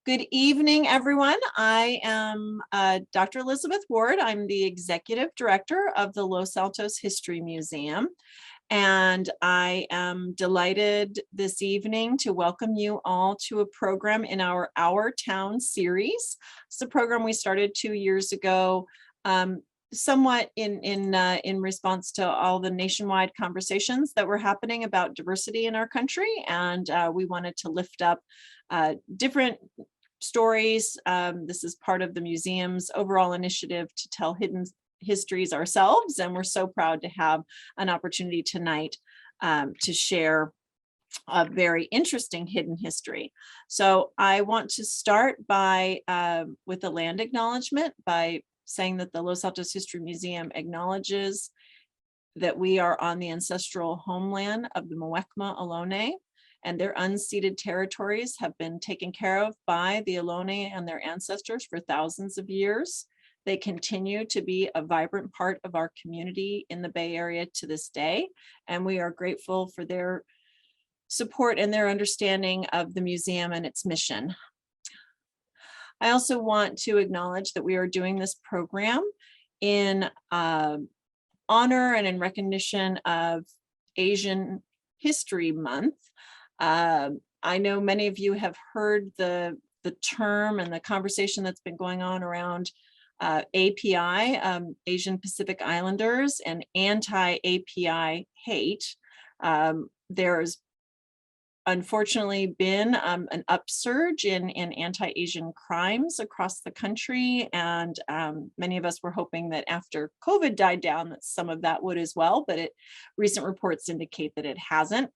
Good evening, everyone. I am Dr. Elizabeth Ward. I'm the Executive Director of the Los Altos History Museum, and I am delighted this evening to welcome you all to a program in our Our Town series. It's a program we started 2 years ago, somewhat in response to all the nationwide conversations that were happening about diversity in our country, and we wanted to lift up different stories. This is part of the museum's overall initiative to tell hidden histories ourselves, and we're so proud to have an opportunity tonight to share a very interesting hidden history. So I want to start by with a land acknowledgement by saying that the Los Altos History Museum acknowledges that we are on the ancestral homeland of the Muwekma Ohlone, and their unceded territories have been taken care of by the Ohlone and their ancestors for thousands of years. They continue to be a vibrant part of our community in the Bay Area to this day, and we are grateful for their support and their understanding of the museum and its mission. I also want to acknowledge that we are doing this program in honor and in recognition of Asian History Month. I know many of you have heard the term and the conversation that's been going on around API, Asian Pacific Islanders, and anti-API hate. There's unfortunately been an upsurge in anti-Asian crimes across the country, and many of us were hoping that after COVID died down that some of that would as well, but recent reports indicate that it hasn't.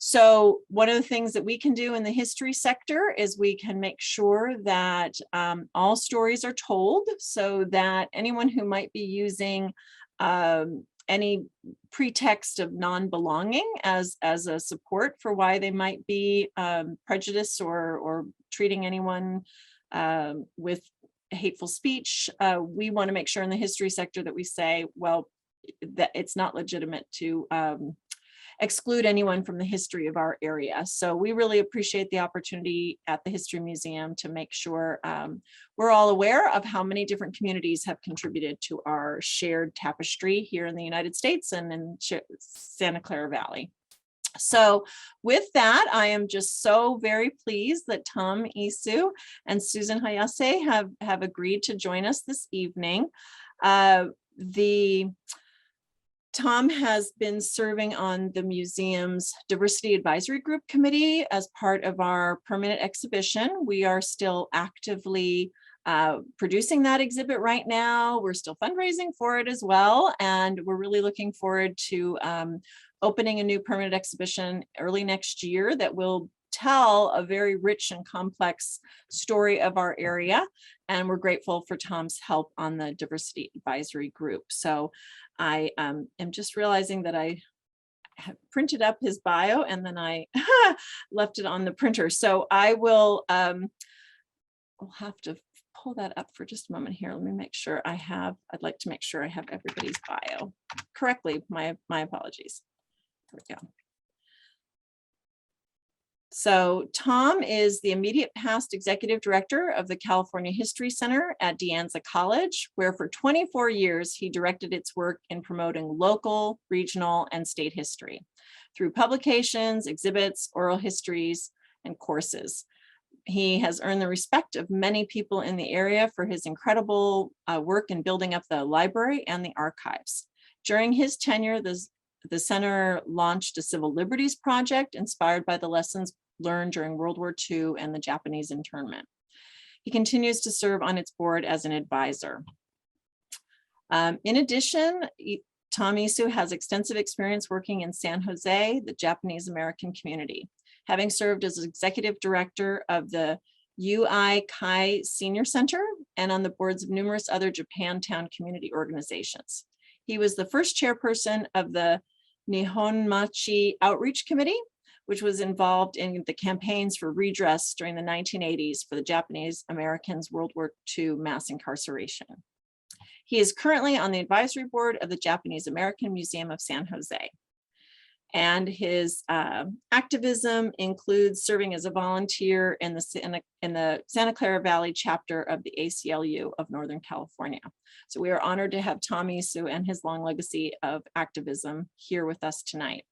So one of the things that we can do in the history sector is we can make sure that all stories are told, so that anyone who might be using any pretext of non-belonging as a support for why they might be prejudiced or treating anyone with hateful speech, we want to make sure in the history sector that we say, well, that it's not legitimate to exclude anyone from the history of our area. So we really appreciate the opportunity at the History Museum to make sure we're all aware of how many different communities have contributed to our shared tapestry here in the United States and in Santa Clara Valley. So with that, I am just so very pleased that Tom Isu and Susan Hayase have agreed to join us this evening. Tom has been serving on the museum's Diversity Advisory Group Committee as part of our permanent exhibition. We are still actively producing that exhibit right now. We're still fundraising for it as well, and we're really looking forward to opening a new permanent exhibition early next year that will tell a very rich and complex story of our area, and we're grateful for Tom's help on the Diversity Advisory Group. So I am just realizing that I have printed up his bio and then I left it on the printer. So I will I'll have to pull that up for just a moment here. Let me make sure I'd like to make sure I have everybody's bio correctly. My apologies. There we go. So Tom is the immediate past executive director of the California History Center at Anza College, where for 24 years he directed its work in promoting local, regional, and state history through publications, exhibits, oral histories, and courses. He has earned the respect of many people in the area for his incredible work in building up the library and the archives. During his tenure, the center launched a civil liberties project inspired by the lessons learned during World War II and the Japanese internment. He continues to serve on its board as an advisor. In addition, Tom Isu has extensive experience working in San Jose, the Japanese American community, having served as executive director of the UI Kai Senior Center and on the boards of numerous other Japantown community organizations. He was the first chairperson of the Nihonmachi Outreach Committee, which was involved in the campaigns for redress during the 1980s for the Japanese Americans' World War II mass incarceration. He is currently on the advisory board of the Japanese American Museum of San Jose. And his activism includes serving as a volunteer in the Santa Clara Valley chapter of the ACLU of Northern California. So we are honored to have Tom Isu and his long legacy of activism here with us tonight.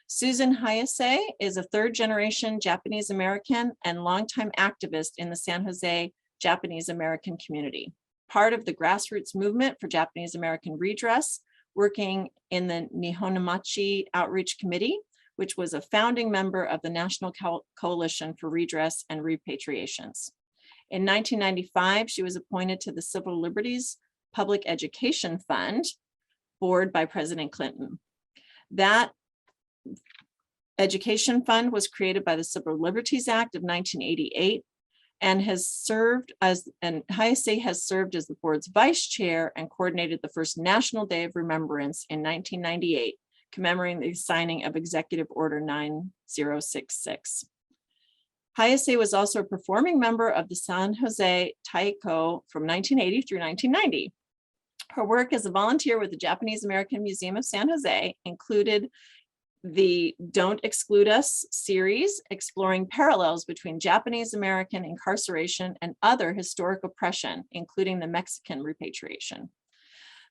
Susan Hayase is a third-generation Japanese American and longtime activist in the San Jose Japanese American community, part of the grassroots movement for Japanese American redress, working in the Nihonmachi Outreach Committee, which was a founding member of the National Coalition for Redress and Repatriations. In 1995, she was appointed to the Civil Liberties Public Education Fund board by President Clinton. That education fund was created by the Civil Liberties Act of 1988 and Hayase has served as the board's vice chair and coordinated the first National Day of Remembrance in 1998, commemorating the signing of Executive Order 9066. Hayase was also a performing member of the San Jose Taiko from 1980 through 1990. Her work as a volunteer with the Japanese American Museum of San Jose included the Don't Exclude Us series, exploring parallels between Japanese American incarceration and other historic oppression, including the Mexican repatriation,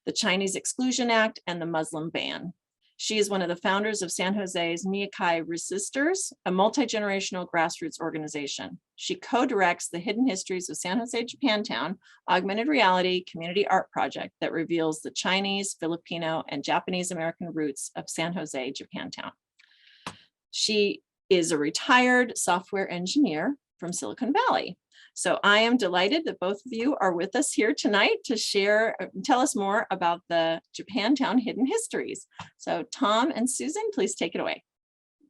the Chinese Exclusion Act, and the Muslim ban. She is one of the founders of San Jose's Nikkei Resistors, a multi-generational grassroots organization. She co-directs the Hidden Histories of San Jose Japantown Augmented Reality community art project that reveals the Chinese, Filipino, and Japanese American roots of San Jose Japantown. She is a retired software engineer from Silicon Valley. So I am delighted that both of you are with us here tonight to tell us more about the Japantown Hidden Histories. So Tom and Susan, please take it away.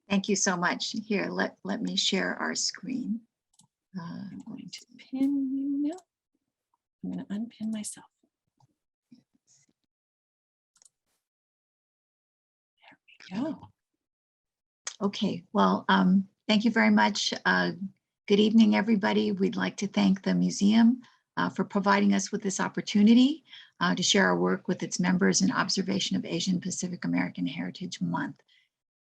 Thank you so much. Here, let me share our screen. I'm going to pin you now. I'm going to unpin myself. There we go. Okay, well, thank you very much. Good evening, everybody. We'd like to thank the museum for providing us with this opportunity to share our work with its members in observation of Asian Pacific American Heritage Month.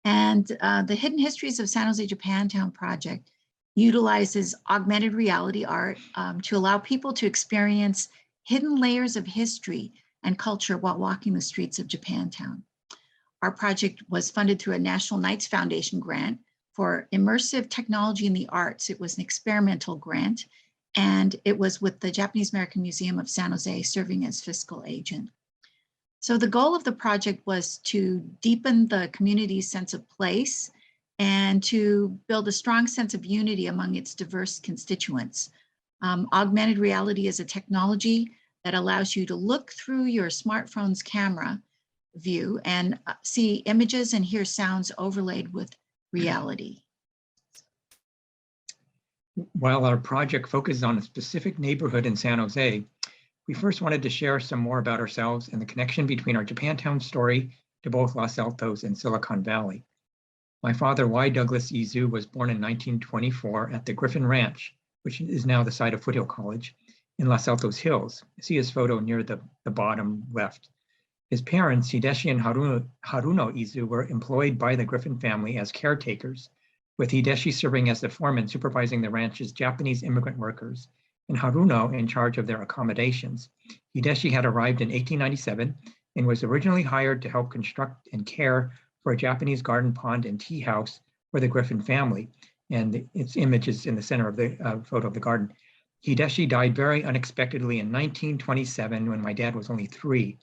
And the Hidden Histories of San Jose Japantown project utilizes augmented reality art to allow people to experience hidden layers of history and culture while walking the streets of Japantown. Our project was funded through a National Knights Foundation grant for immersive technology in the arts. It was an experimental grant, and it was with the Japanese American Museum of San Jose serving as fiscal agent. So the goal of the project was to deepen the community's sense of place and to build a strong sense of unity among its diverse constituents. Augmented reality is a technology that allows you to look through your smartphone's camera view and see images and hear sounds overlaid with reality. While our project focuses on a specific neighborhood in San Jose, we first wanted to share some more about ourselves and the connection between our Japantown story to both Los Altos and Silicon Valley. My father, Y. Douglas Izu, was born in 1924 at the Griffin Ranch, which is now the site of Foothill College, in Los Altos Hills. See his photo near the bottom left. His parents, Hideshi and Haruno Izu, were employed by the Griffin family as caretakers, with Hideshi serving as the foreman supervising the ranch's Japanese immigrant workers, and Haruno in charge of their accommodations. Hideshi had arrived in 1897 and was originally hired to help construct and care for a Japanese garden pond and tea house for the Griffin family, and its image is in the center of the photo of the garden. Hideshi died very unexpectedly in 1927 when my dad was only 3.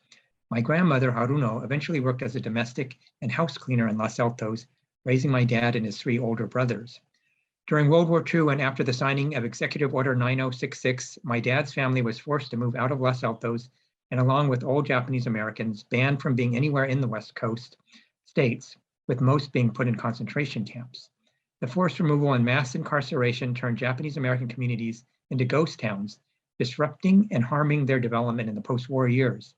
My grandmother, Haruno, eventually worked as a domestic and house cleaner in Los Altos, raising my dad and his 3 older brothers. During World War II and after the signing of Executive Order 9066, my dad's family was forced to move out of Los Altos and, along with all Japanese Americans, banned from being anywhere in the West Coast states, with most being put in concentration camps. The forced removal and mass incarceration turned Japanese American communities into ghost towns, disrupting and harming their development in the post-war years.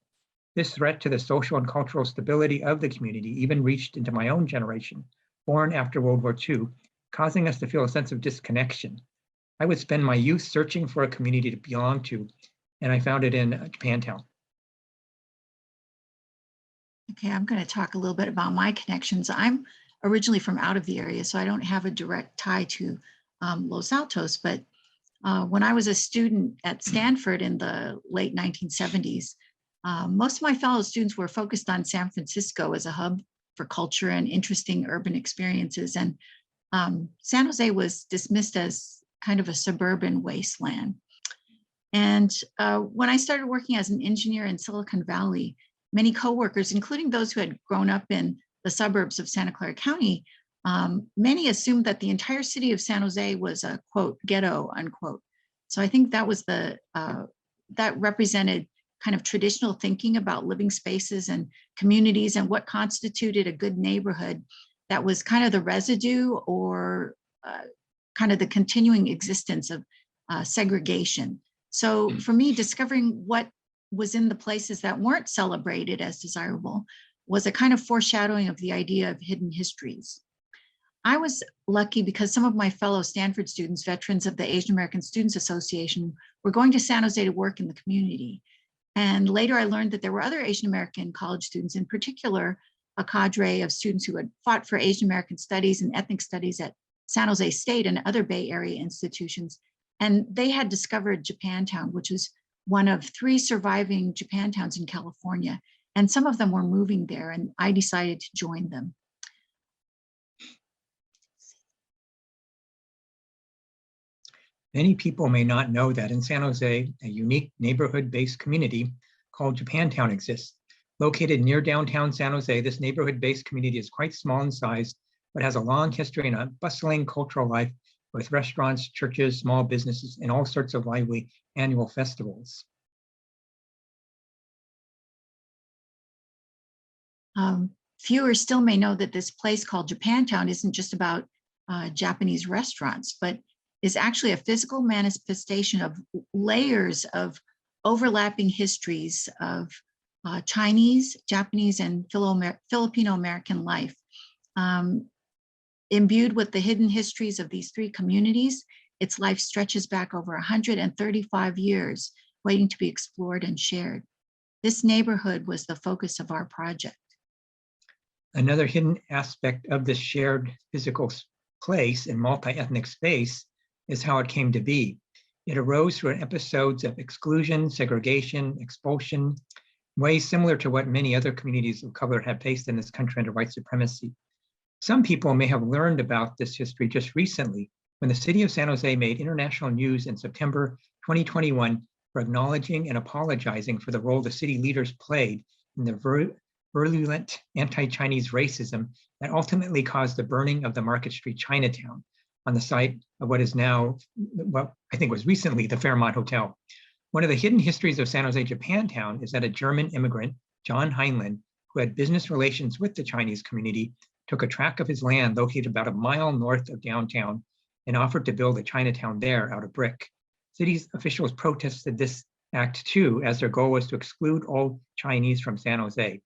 This threat to the social and cultural stability of the community even reached into my own generation, born after World War II, causing us to feel a sense of disconnection. I would spend my youth searching for a community to belong to, and I found it in Japantown. Okay, I'm going to talk a little bit about my connections. I'm originally from out of the area, so I don't have a direct tie to Los Altos, but when I was a student at Stanford in the late 1970s, most of my fellow students were focused on San Francisco as a hub for culture and interesting urban experiences. And San Jose was dismissed as kind of a suburban wasteland. And when I started working as an engineer in Silicon Valley, many coworkers, including those who had grown up in the suburbs of Santa Clara County, many assumed that the entire city of San Jose was a, quote, ghetto, unquote. So I think that was that represented kind of traditional thinking about living spaces and communities and what constituted a good neighborhood that was kind of the residue or kind of the continuing existence of segregation. So for me, discovering what was in the places that weren't celebrated as desirable was a kind of foreshadowing of the idea of hidden histories. I was lucky because some of my fellow Stanford students, veterans of the Asian American Students Association, were going to San Jose to work in the community. And later I learned that there were other Asian American college students, in particular, a cadre of students who had fought for Asian American studies and ethnic studies at San Jose State and other Bay Area institutions. And they had discovered Japantown, which is one of 3 surviving Japantowns in California. And some of them were moving there, and I decided to join them. Many people may not know that in San Jose, a unique neighborhood-based community called Japantown exists. Located near downtown San Jose, this neighborhood-based community is quite small in size, but has a long history and a bustling cultural life with restaurants, churches, small businesses, and all sorts of lively annual festivals. Fewer still may know that this place called Japantown isn't just about Japanese restaurants, but is actually a physical manifestation of layers of overlapping histories of Chinese, Japanese, and Filipino-American life. Imbued with the hidden histories of these 3 communities, its life stretches back over 135 years, waiting to be explored and shared. This neighborhood was the focus of our project. Another hidden aspect of this shared physical place and multi-ethnic space is how it came to be. It arose through episodes of exclusion, segregation, expulsion, ways similar to what many other communities of color have faced in this country under white supremacy. Some people may have learned about this history just recently when the city of San Jose made international news in September 2021 for acknowledging and apologizing for the role the city leaders played in the virulent anti-Chinese racism that ultimately caused the burning of the Market Street Chinatown on the site of what is now, what I think was recently, the Fairmont Hotel. One of the hidden histories of San Jose Japantown is that a German immigrant, John Heinlein, who had business relations with the Chinese community, took a tract of his land located about a mile north of downtown and offered to build a Chinatown there out of brick. City officials protested this act too, as their goal was to exclude all Chinese from San Jose.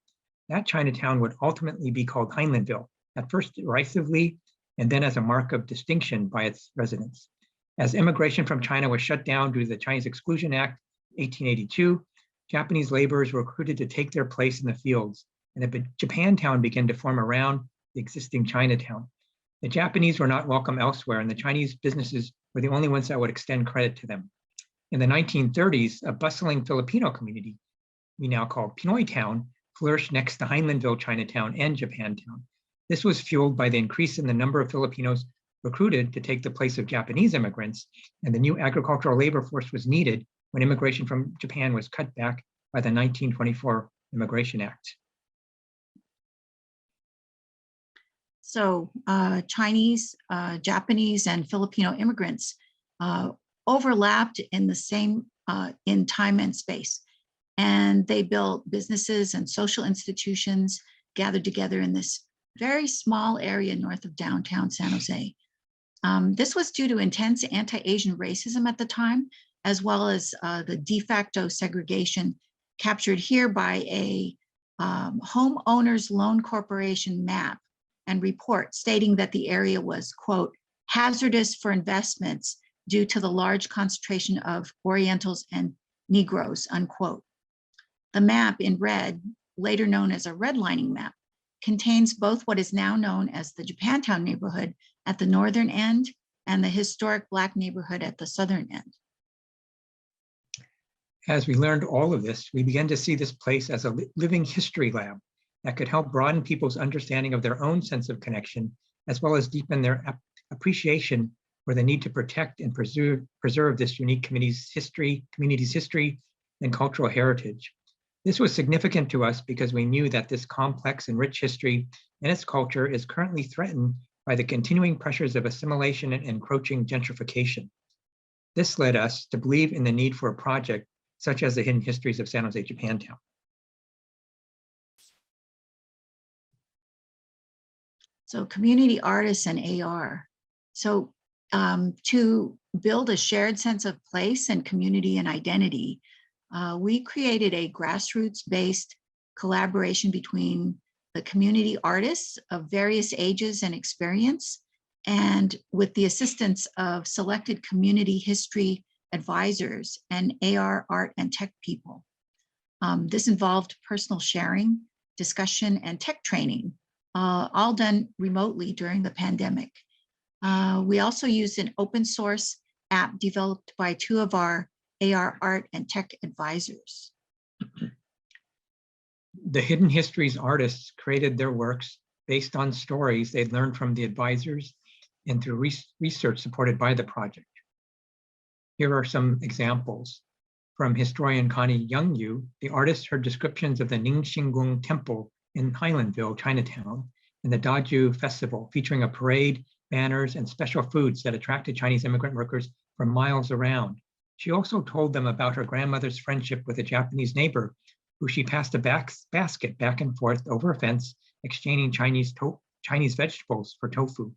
That Chinatown would ultimately be called Heinleinville, at first derisively, and then as a mark of distinction by its residents. As immigration from China was shut down due to the Chinese Exclusion Act, 1882, Japanese laborers were recruited to take their place in the fields, and Japantown began to form around the existing Chinatown. The Japanese were not welcome elsewhere, and the Chinese businesses were the only ones that would extend credit to them. In the 1930s, a bustling Filipino community, we now call Pinoy Town, flourished next to Heinleinville Chinatown and Japantown. This was fueled by the increase in the number of Filipinos recruited to take the place of Japanese immigrants, and the new agricultural labor force was needed when immigration from Japan was cut back by the 1924 Immigration Act. So Chinese, Japanese, and Filipino immigrants overlapped in the same, in time and space. And they built businesses and social institutions gathered together in this very small area north of downtown San Jose. This was due to intense anti-Asian racism at the time, as well as the de facto segregation captured here by a homeowners loan corporation map and report stating that the area was, quote, hazardous for investments due to the large concentration of Orientals and Negroes, unquote. The map in red later known as a redlining map, contains both what is now known as the Japantown neighborhood at the northern end and the historic Black neighborhood at the southern end. As we learned all of this, we began to see this place as a living history lab that could help broaden people's understanding of their own sense of connection, as well as deepen their appreciation for the need to protect and preserve this unique community's history and cultural heritage. This was significant to us because we knew that this complex and rich history and its culture is currently threatened by the continuing pressures of assimilation and encroaching gentrification. This led us to believe in the need for a project such as the Hidden Histories of San Jose Japantown. So community artists and AR. So to build a shared sense of place and community and identity, we created a grassroots-based collaboration between the community artists of various ages and experience, and with the assistance of selected community history advisors and AR, art, and tech people. This involved personal sharing, discussion, and tech training, all done remotely during the pandemic. We also used an open source app developed by two of our AR, art, and tech advisors. The Hidden Histories artists created their works based on stories they'd learned from the advisors and through research supported by the project. Here are some examples. From historian Connie Youngyu, the artist heard descriptions of the Ningxinggung Temple in Highlandville, Chinatown, and the Daju Festival, featuring a parade, banners, and special foods that attracted Chinese immigrant workers from miles around. She also told them about her grandmother's friendship with a Japanese neighbor who she passed a basket back and forth over a fence, exchanging Chinese vegetables for tofu.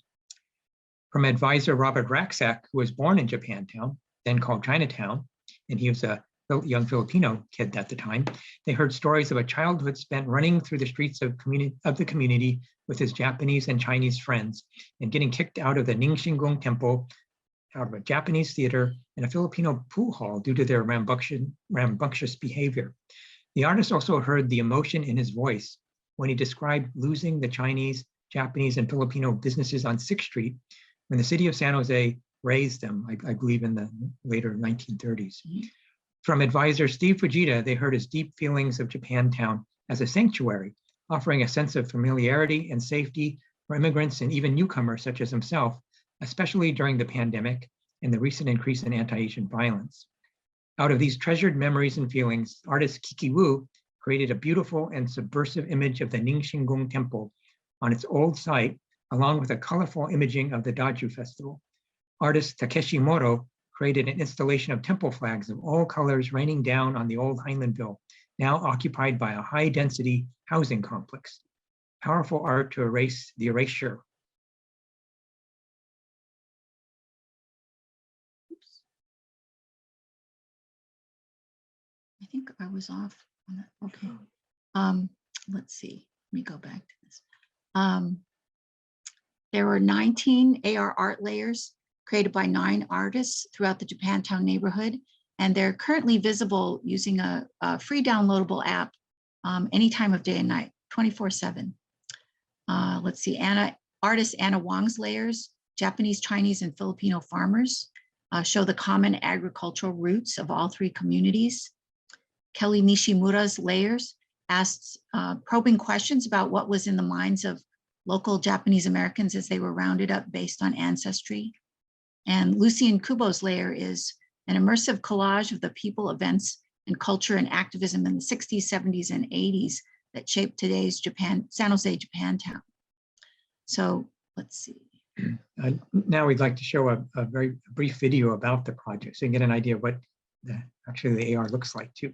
From advisor Robert Raksak, who was born in Japantown, then called Chinatown, and he was a young Filipino kid at the time, they heard stories of a childhood spent running through the streets of the community with his Japanese and Chinese friends, and getting kicked out of the Ningxinggung Temple, out of a Japanese theater, and a Filipino pool hall due to their rambunctious behavior. The artist also heard the emotion in his voice when he described losing the Chinese, Japanese, and Filipino businesses on 6th Street when the city of San Jose raised them, I believe in the later 1930s. From advisor Steve Fujita, they heard his deep feelings of Japantown as a sanctuary, offering a sense of familiarity and safety for immigrants and even newcomers such as himself, especially during the pandemic and the recent increase in anti-Asian violence. Out of these treasured memories and feelings, artist Kiki Wu created a beautiful and subversive image of the Ningxinggung Temple on its old site, along with a colorful imaging of the Daju Festival. Artist Takeshi Moro created an installation of temple flags of all colors raining down on the old Highlandville, now occupied by a high-density housing complex. Powerful art to erase the erasure. Oops. I think I was off on that. Okay. Let's see. Let me go back to this. There were 19 AR art layers created by 9 artists throughout the Japantown neighborhood, and they're currently visible using a free downloadable app any time of day and night, 24/7. Let's see, artist Anna Wong's layers, Japanese, Chinese, and Filipino farmers, show the common agricultural roots of all 3 communities. Kelly Nishimura's layers asked probing questions about what was in the minds of local Japanese Americans as they were rounded up based on ancestry. And Lucian Kubo's layer is an immersive collage of the people, events, and culture and activism in the 60s, 70s, and 80s that shaped today's San Jose Japantown. So let's see. Now we'd like to show a very brief video about the project so you can get an idea of what actually the AR looks like too.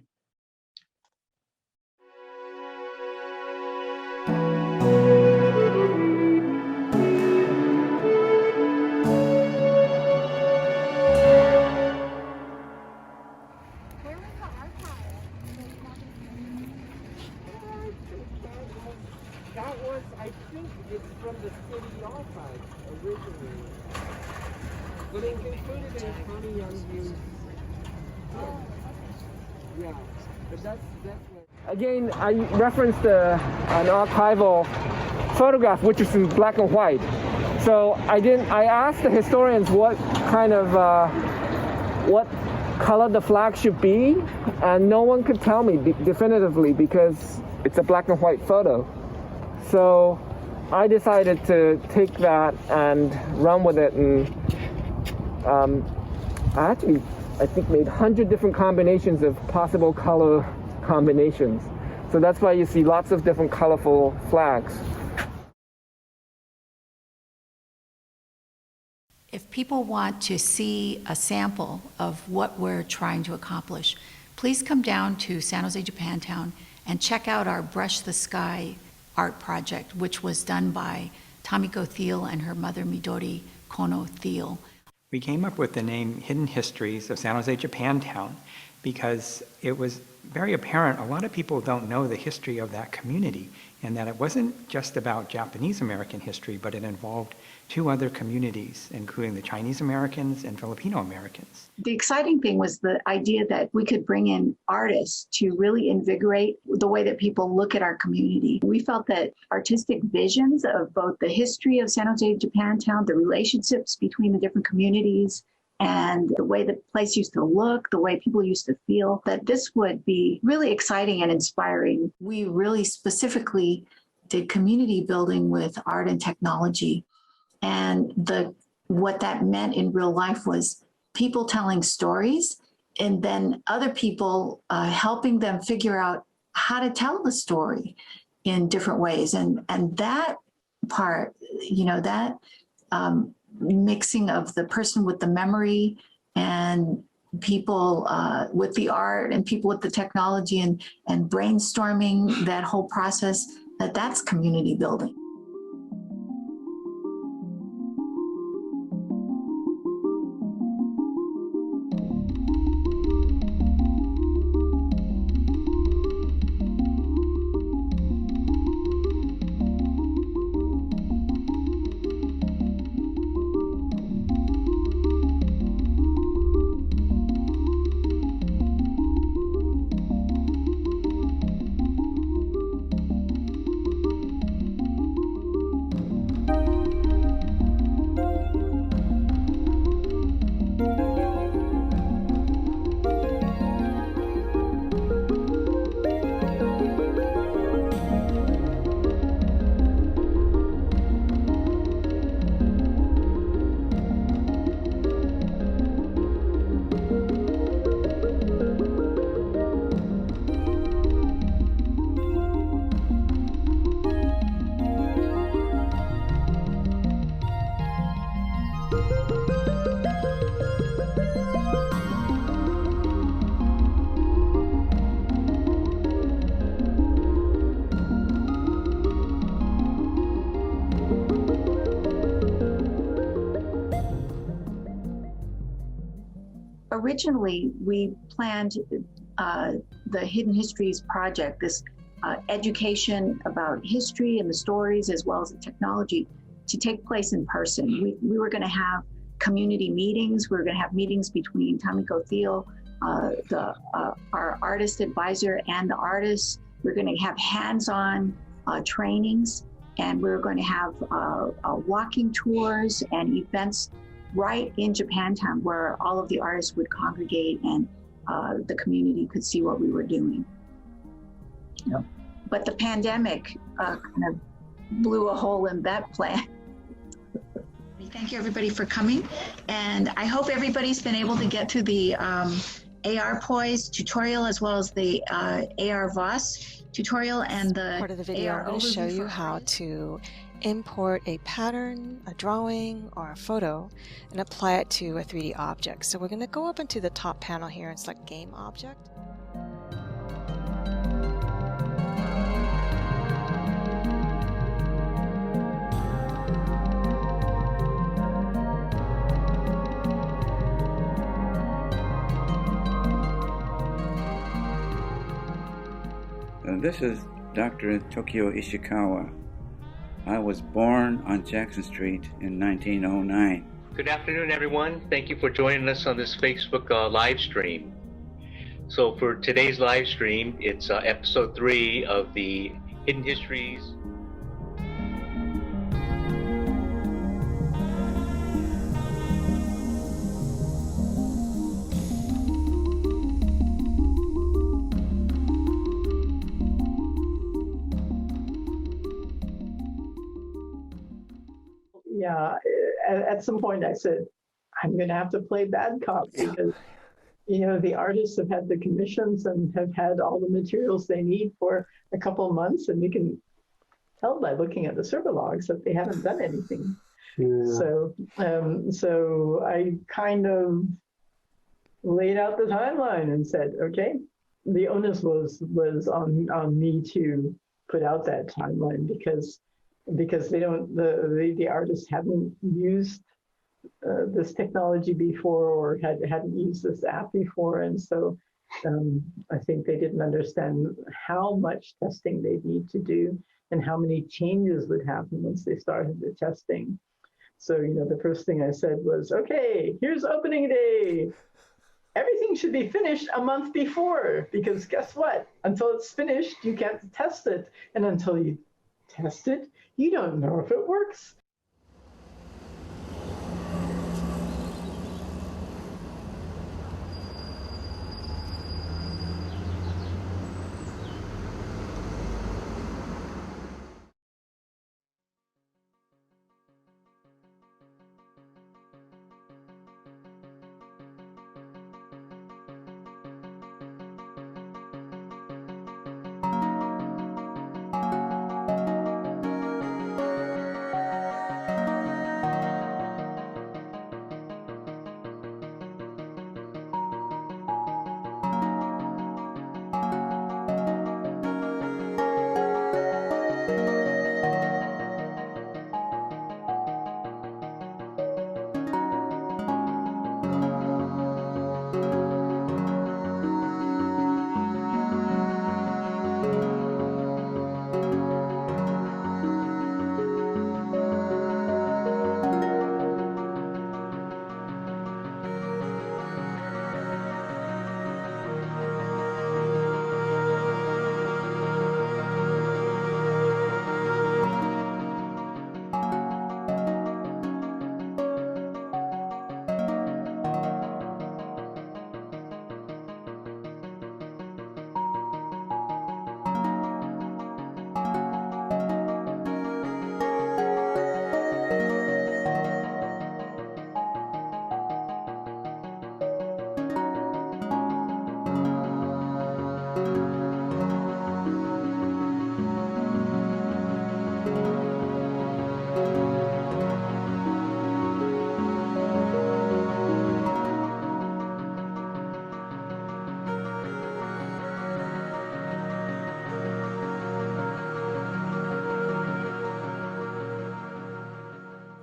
I think it's from the city archives originally. But it's included in Connie Young's. Yeah, but that's what. Again, I referenced an archival photograph, which is in black and white. So I asked the historians what kind of, what color the flag should be, and no one could tell me definitively because it's a black and white photo. So I decided to take that and run with it, and I think made 100 different combinations of possible color combinations. So that's why you see lots of different colorful flags. If people want to see a sample of what we're trying to accomplish, please come down to San Jose Japantown and check out our Brush the Sky art project, which was done by Tamiko Thiel and her mother Midori Kono Thiel. We came up with the name Hidden Histories of San Jose Japantown because it was very apparent a lot of people don't know the history of that community, and that it wasn't just about Japanese American history, but it involved two other communities, including the Chinese Americans and Filipino Americans. The exciting thing was the idea that we could bring in artists to really invigorate the way that people look at our community. We felt that artistic visions of both the history of San Jose Japantown, the relationships between the different communities, and the way the place used to look, the way people used to feel, that this would be really exciting and inspiring. We really specifically did community building with art and technology. And what that meant in real life was people telling stories and then other people helping them figure out how to tell the story in different ways. And that part, that mixing of the person with the memory and people with the art and people with the technology and brainstorming that whole process, that's community building. Originally, we planned the Hidden Histories project, this education about history and the stories as well as the technology, to take place in person. We were going to have community meetings. We were going to have meetings between Tamiko Thiel, our artist advisor, and the artists. We're going to have hands-on trainings, and we're going to have walking tours and events right in Japantown, where all of the artists would congregate and the community could see what we were doing. But the pandemic kind of blew a hole in that plan. Thank you, everybody, for coming. And I hope everybody's been able to get through the AR Poise tutorial as well as the AR Voss tutorial and the part of the video. I'm going to show you how to import a pattern, a drawing, or a photo and apply it to a 3D object. So we're going to go up into the top panel here and select Game Object. This is Dr. Tokyo Ishikawa. I was born on Jackson Street in 1909. Good afternoon, everyone. Thank you for joining us on this Facebook live stream. So for today's live stream, it's episode 3 of the Hidden Histories. Yeah, at some point I said, I'm going to have to play bad cop because, you know, the artists have had the commissions and have had all the materials they need for a couple of months, and we can tell by looking at the server logs that they haven't done anything. Yeah. So I kind of laid out the timeline and said, okay, the onus was on me to put out that timeline because they don't, the artists haven't used this technology before or hadn't used this app before, and so I think they didn't understand how much testing they need to do and how many changes would happen once they started the testing. So, you know, the first thing I said was, okay, here's opening day. Everything should be finished a month before, because guess what? Until it's finished, you can't test it, and until you test it, you don't know if it works.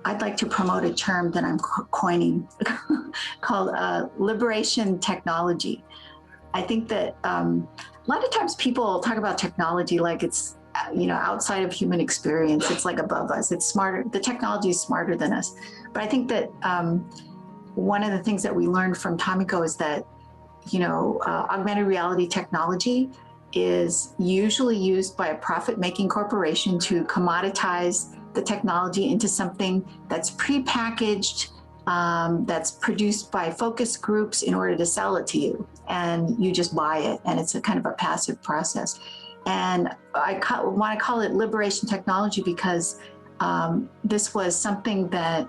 I'd like to promote a term that I'm coining called liberation technology. I think that a lot of times people talk about technology like it's, you know, outside of human experience. It's like above us. It's smarter. The technology is smarter than us. But I think that one of the things that we learned from Tomiko is that, you know, augmented reality technology is usually used by a profit-making corporation to commoditize the technology into something that's prepackaged, that's produced by focus groups in order to sell it to you. And you just buy it, and it's a kind of a passive process. And I want to call it liberation technology because this was something that,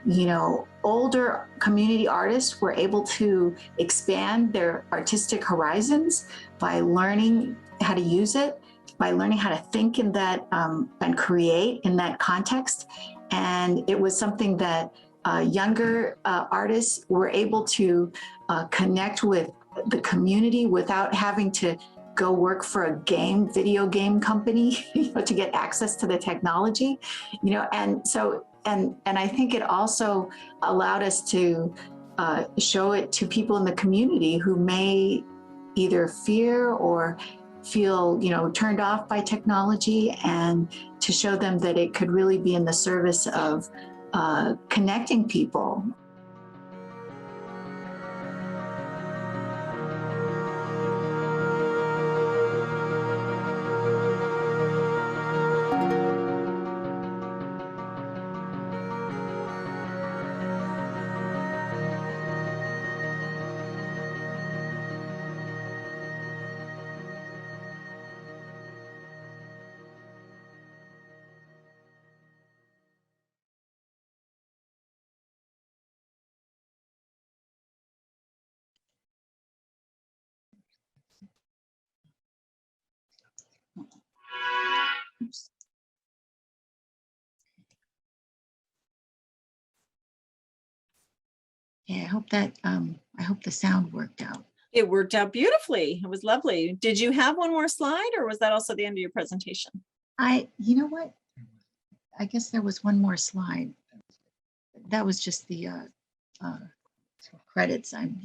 you know, older community artists were able to expand their artistic horizons by learning how to use it, by learning how to think in that and create in that context. And it was something that younger artists were able to connect with the community without having to go work for a video game company, you know, to get access to the technology, you know. And so, and I think it also allowed us to show it to people in the community who may either fear or feel, you know, turned off by technology, and to show them that it could really be in the service of connecting people. Oops. Yeah, I hope the sound worked out. It worked out beautifully. It was lovely. Did you have one more slide, or was that also the end of your presentation? You know what? I guess there was one more slide. That was just the credits. I'm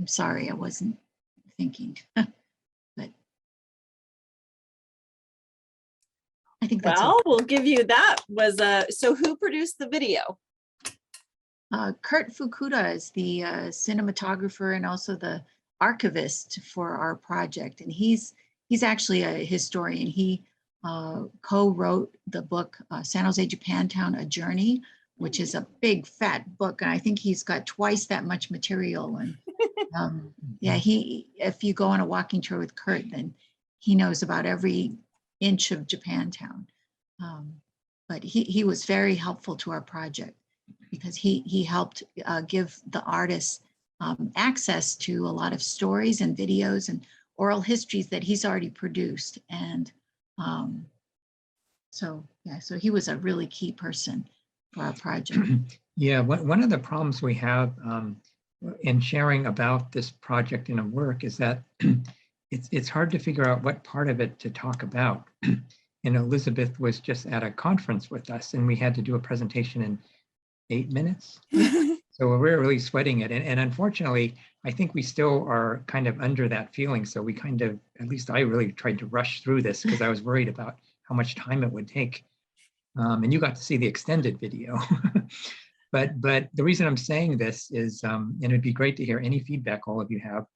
sorry, I wasn't thinking. But I think that's Well, we'll give you that. So who produced the video? Kurt Fukuda is the cinematographer and also the archivist for our project, and he's actually a historian. He co-wrote the book San Jose Japantown, A Journey, which is a big fat book, and I think he's got twice that much material. And yeah, if you go on a walking tour with Kurt, then he knows about every inch of Japantown. But he was very helpful to our project, because he helped give the artists access to a lot of stories and videos and oral histories that he's already produced. And so he was a really key person for our project. Yeah, one of the problems we have in sharing about this project in a work is that it's hard to figure out what part of it to talk about. And Elizabeth was just at a conference with us, and we had to do a presentation in 8 minutes. So we're really sweating it. And unfortunately, I think we still are kind of under that feeling. So we kind of, at least I really tried to rush through this because I was worried about how much time it would take. And you got to see the extended video. But the reason I'm saying this is, and it'd be great to hear any feedback all of you have,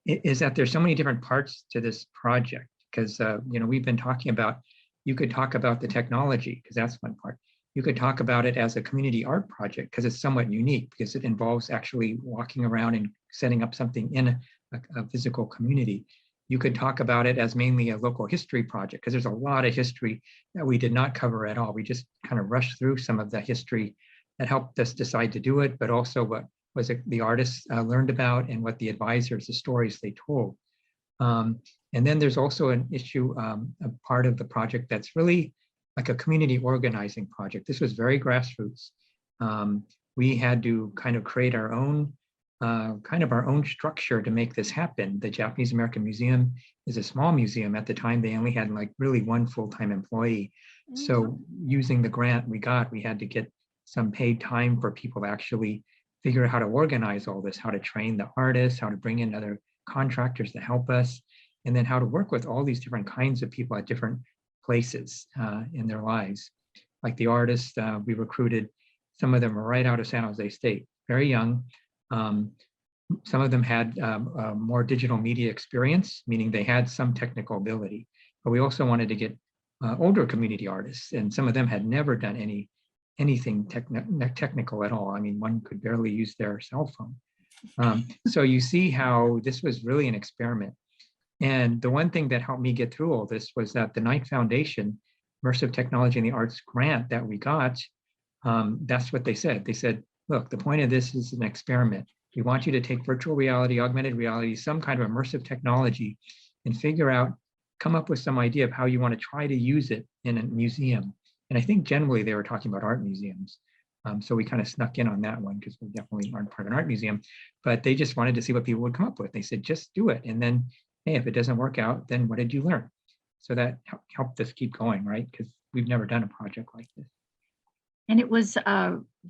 is that there's so many different parts to this project. Because we've been talking about, you could talk about the technology, because that's one part. You could talk about it as a community art project, because it's somewhat unique, because it involves actually walking around and setting up something in a physical community. You could talk about it as mainly a local history project, because there's a lot of history that we did not cover at all. We just kind of rushed through some of the history that helped us decide to do it, but also what was it the artists learned about, and what the advisors, the stories they told. And then there's also an issue, a part of the project that's really like a community organizing project. This was very grassroots. We had to kind of create our own, our own structure to make this happen. The Japanese American Museum is a small museum. At the time, they only had like really one full-time employee. So using the grant we got, we had to get some paid time for people to actually figure out how to organize all this, how to train the artists, how to bring in other contractors to help us, and then how to work with all these different kinds of people at different places in their lives. Like the artists, we recruited, some of them were right out of San Jose State, very young. Some of them had more digital media experience, meaning they had some technical ability. But we also wanted to get older community artists, and some of them had never done anything technical at all. I mean, one could barely use their cell phone. So you see how this was really an experiment. And the one thing that helped me get through all this was that the Knight Foundation Immersive Technology in the Arts grant that we got, that's what they said. They said, look, the point of this is an experiment. We want you to take virtual reality, augmented reality, some kind of immersive technology, and figure out, come up with some idea of how you want to try to use it in a museum. And I think generally they were talking about art museums. So we kind of snuck in on that one, because we definitely aren't part of an art museum, but they just wanted to see what people would come up with. They said, just do it. And then, hey, if it doesn't work out, then what did you learn? So that helped us keep going, right? Because we've never done a project like this. And it was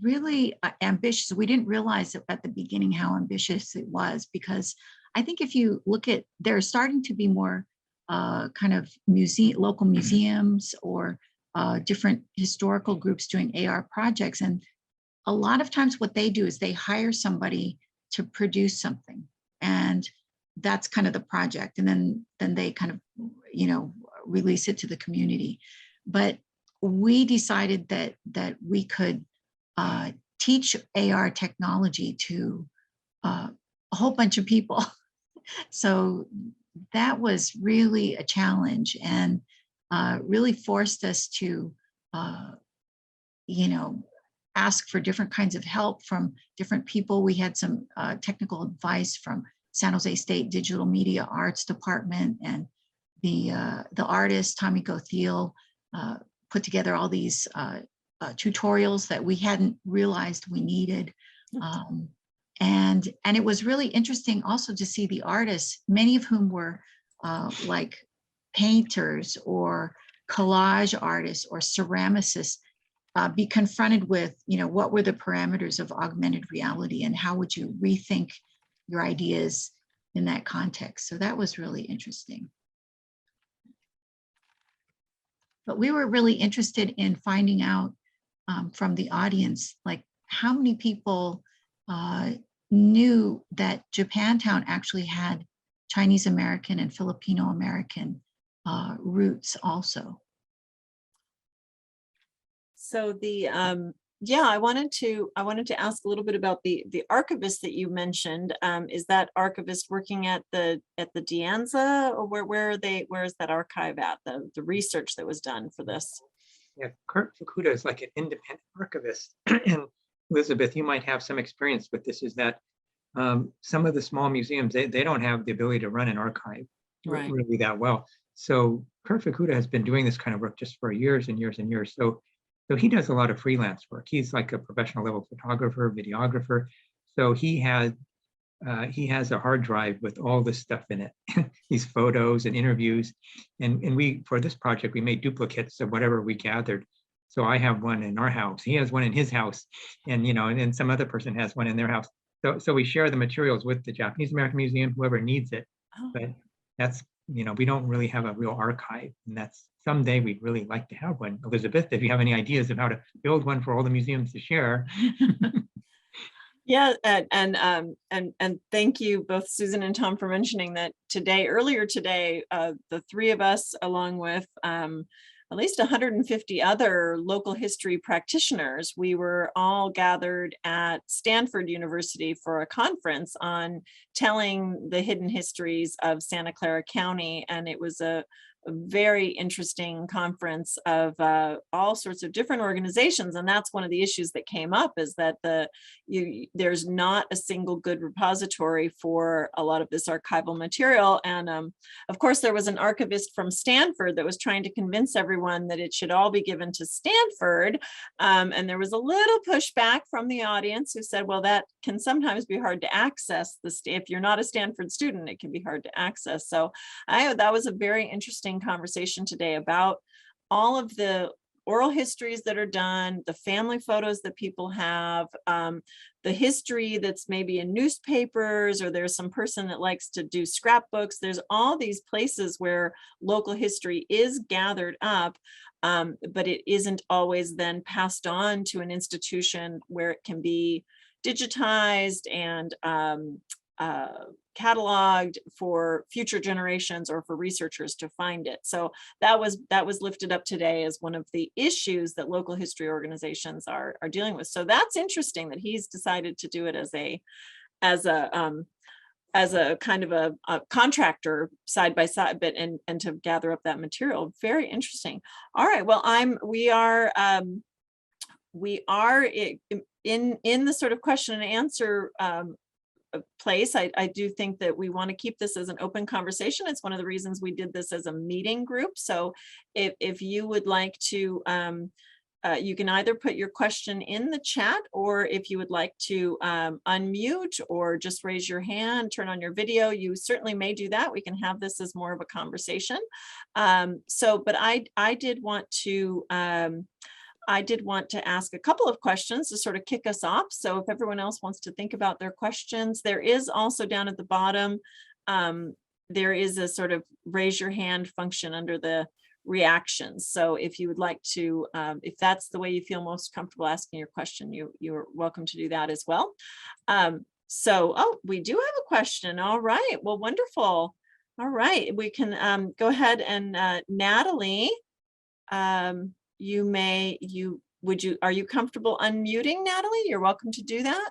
really ambitious. We didn't realize at the beginning how ambitious it was, because I think if you look at, there's starting to be more kind of local museums or different historical groups doing AR projects. And a lot of times what they do is they hire somebody to produce something, and that's kind of the project. And then they kind of, release it to the community. But we decided that we could teach AR technology to a whole bunch of people. So that was really a challenge, and really forced us to, ask for different kinds of help from different people. We had some technical advice from San Jose State Digital Media Arts Department, and the artist, Tomiko Thiel, put together all these tutorials that we hadn't realized we needed. And it was really interesting also to see the artists, many of whom were like painters or collage artists or ceramicists, be confronted with, what were the parameters of augmented reality and how would you rethink your ideas in that context. So that was really interesting. But we were really interested in finding out from the audience, like how many people knew that Japantown actually had Chinese American and Filipino American roots also. So the I wanted to ask a little bit about the archivist that you mentioned. Is that archivist working at the Anza, or where is that archive at, the research that was done for this? Yeah, Kurt Fukuda is like an independent archivist. And Elizabeth, you might have some experience with this, is that some of the small museums, they don't have the ability to run an archive really that well. So Kurt Fukuda has been doing this kind of work just for years and years and years. So he does a lot of freelance work. He's like a professional level photographer, videographer. So he has a hard drive with all this stuff in it, these photos and interviews. And we, for this project, we made duplicates of whatever we gathered. So I have one in our house. He has one in his house, and and some other person has one in their house. So we share the materials with the Japanese American Museum, whoever needs it. But that's, we don't really have a real archive, and that's someday we'd really like to have one. Elizabeth, if you have any ideas of how to build one for all the museums to share. Yeah, and thank you both, Susan and Tom, for mentioning that earlier today, the three of us, along with at least 150 other local history practitioners, we were all gathered at Stanford University for a conference on telling the hidden histories of Santa Clara County. And it was a very interesting conference of all sorts of different organizations. And that's one of the issues that came up, is that there's not a single good repository for a lot of this archival material. And of course, there was an archivist from Stanford that was trying to convince everyone that it should all be given to Stanford. And there was a little pushback from the audience who said, well, that can sometimes be hard to access. If you're not a Stanford student, it can be hard to access. So that was a very interesting conversation today about all of the oral histories that are done, the family photos that people have, the history that's maybe in newspapers, or there's some person that likes to do scrapbooks. There's all these places where local history is gathered up, but it isn't always then passed on to an institution where it can be digitized and cataloged for future generations or for researchers to find it. So that was lifted up today as one of the issues that local history organizations are dealing with. So that's interesting that he's decided to do it as a kind of a contractor side by side, but and to gather up that material. Very interesting. All right. Well, we are in the sort of question and answer place. I do think that we want to keep this as an open conversation. It's one of the reasons we did this as a meeting group. So if you would like to, you can either put your question in the chat, or if you would like to unmute or just raise your hand, turn on your video, you certainly may do that. We can have this as more of a conversation. But I did want to ask a couple of questions to sort of kick us off. So if everyone else wants to think about their questions, there is also down at the bottom, there is a sort of raise your hand function under the reactions. So if you would like to, if that's the way you feel most comfortable asking your question, you're welcome to do that as well. We do have a question. All right. Well, wonderful. All right. We can go ahead and Natalie, are you comfortable unmuting, Natalie? You're welcome to do that.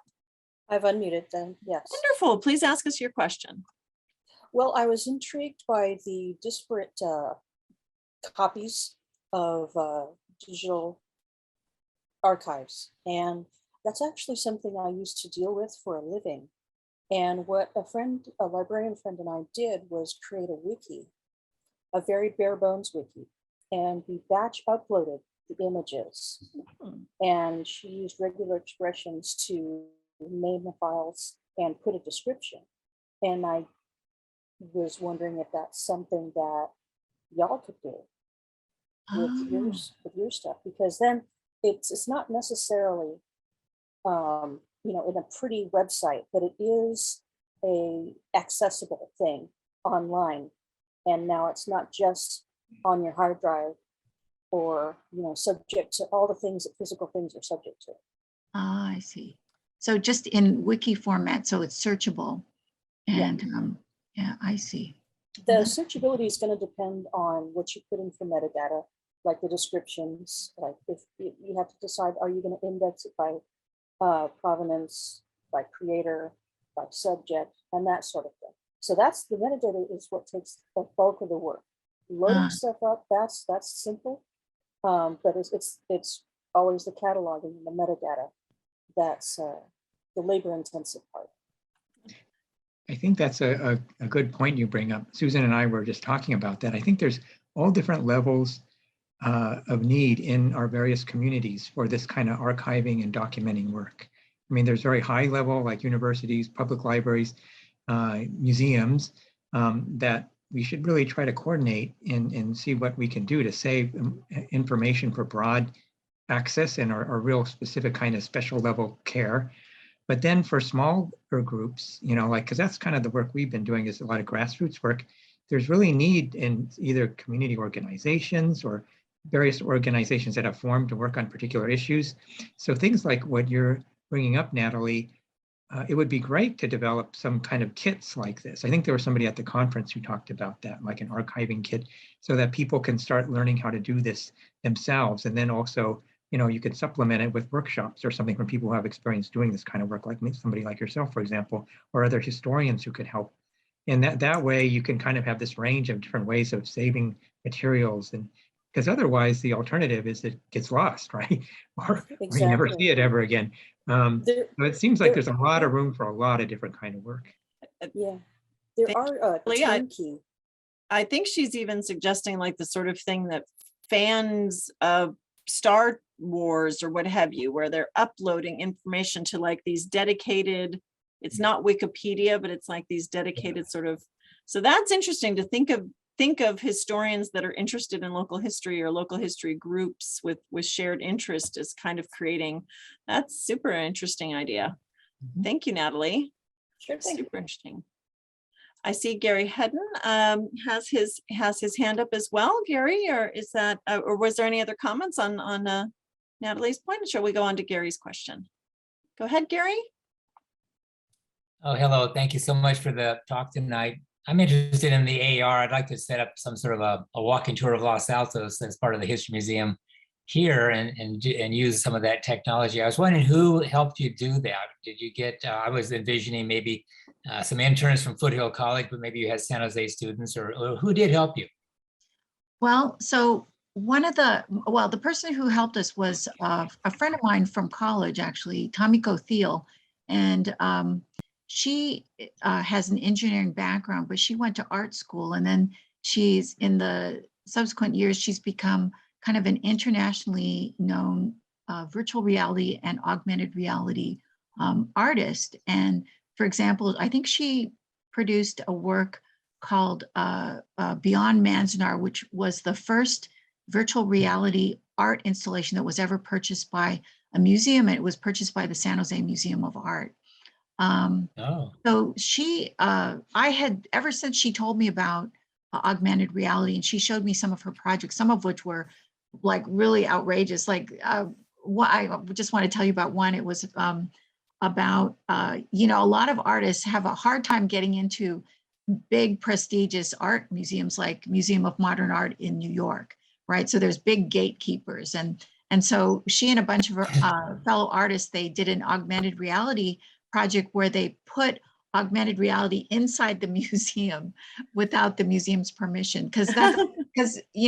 I've unmuted them, yes. Wonderful. Please ask us your question. Well, I was intrigued by the disparate copies of digital archives, and that's actually something I used to deal with for a living. And what a librarian friend and I did was create a wiki a very bare bones wiki, and we batch uploaded the images. And she used regular expressions to name the files and put a description. And I was wondering if that's something that y'all could do with your stuff, because then it's not necessarily in a pretty website, but it is a accessible thing online. And now it's not just on your hard drive or subject to all the things that physical things are subject to. Ah, I see. So just in wiki format, so it's searchable. And yeah, I see. The searchability is going to depend on what you put in for metadata, like the descriptions. Like if you have to decide, are you going to index it by provenance, by creator, by subject, and that sort of thing. So that's the metadata is what takes the bulk of the work. Loading stuff up, that's simple, but it's always the cataloging and the metadata that's the labor-intensive part. I think that's a good point you bring up. Susan and I were just talking about that. I think there's all different levels of need in our various communities for this kind of archiving and documenting work. I mean, there's very high level like universities, public libraries, museums that we should really try to coordinate and see what we can do to save information for broad access and our real specific kind of special level care. But then for smaller groups, because that's kind of the work we've been doing is a lot of grassroots work. There's really need in either community organizations or various organizations that have formed to work on particular issues. So things like what you're bringing up, Natalie, it would be great to develop some kind of kits like this. I think there was somebody at the conference who talked about that, like an archiving kit, so that people can start learning how to do this themselves. And then also, you could supplement it with workshops or something from people who have experience doing this kind of work, like somebody like yourself, for example, or other historians who could help. And that way you can kind of have this range of different ways of saving materials, and because otherwise the alternative is it gets lost, right? or you never see it ever again. So it seems like there's a lot of room for a lot of different kind of work. Yeah, there are turnkey. I think she's even suggesting like the sort of thing that fans of Star Wars or what have you, where they're uploading information to like these dedicated, it's not Wikipedia, but it's like these dedicated sort of, so that's interesting to think of historians that are interested in local history or local history groups with shared interest as kind of creating. That's super interesting idea. Thank you, Natalie. Sure thing. Super interesting. I see Gary Hedden has his hand up as well. Gary, or is that or was there any other comments on Natalie's point? Or shall we go on to Gary's question? Go ahead, Gary. Oh, hello. Thank you so much for the talk tonight. I'm interested in the AR. I'd like to set up some sort of a walking tour of Los Altos as part of the History Museum here and use some of that technology. I was wondering who helped you do that. Did you get, I was envisioning maybe some interns from Foothill College, but maybe you had San Jose students, or who did help you? Well, so the person who helped us was a friend of mine from college, actually, Tomiko Thiel. And she has an engineering background, but she went to art school. And then she's, in the subsequent years, she's become kind of an internationally known virtual reality and augmented reality artist. And for example, I think she produced a work called Beyond Manzanar, which was the first virtual reality art installation that was ever purchased by a museum. And it was purchased by the San Jose Museum of Art. So she, I had, ever since she told me about augmented reality, and she showed me some of her projects, some of which were like really outrageous. Like what I just want to tell you about one. It was about, a lot of artists have a hard time getting into big prestigious art museums like Museum of Modern Art in New York, right? So there's big gatekeepers. And so she and a bunch of her fellow artists, they did an augmented reality project where they put augmented reality inside the museum without the museum's permission, because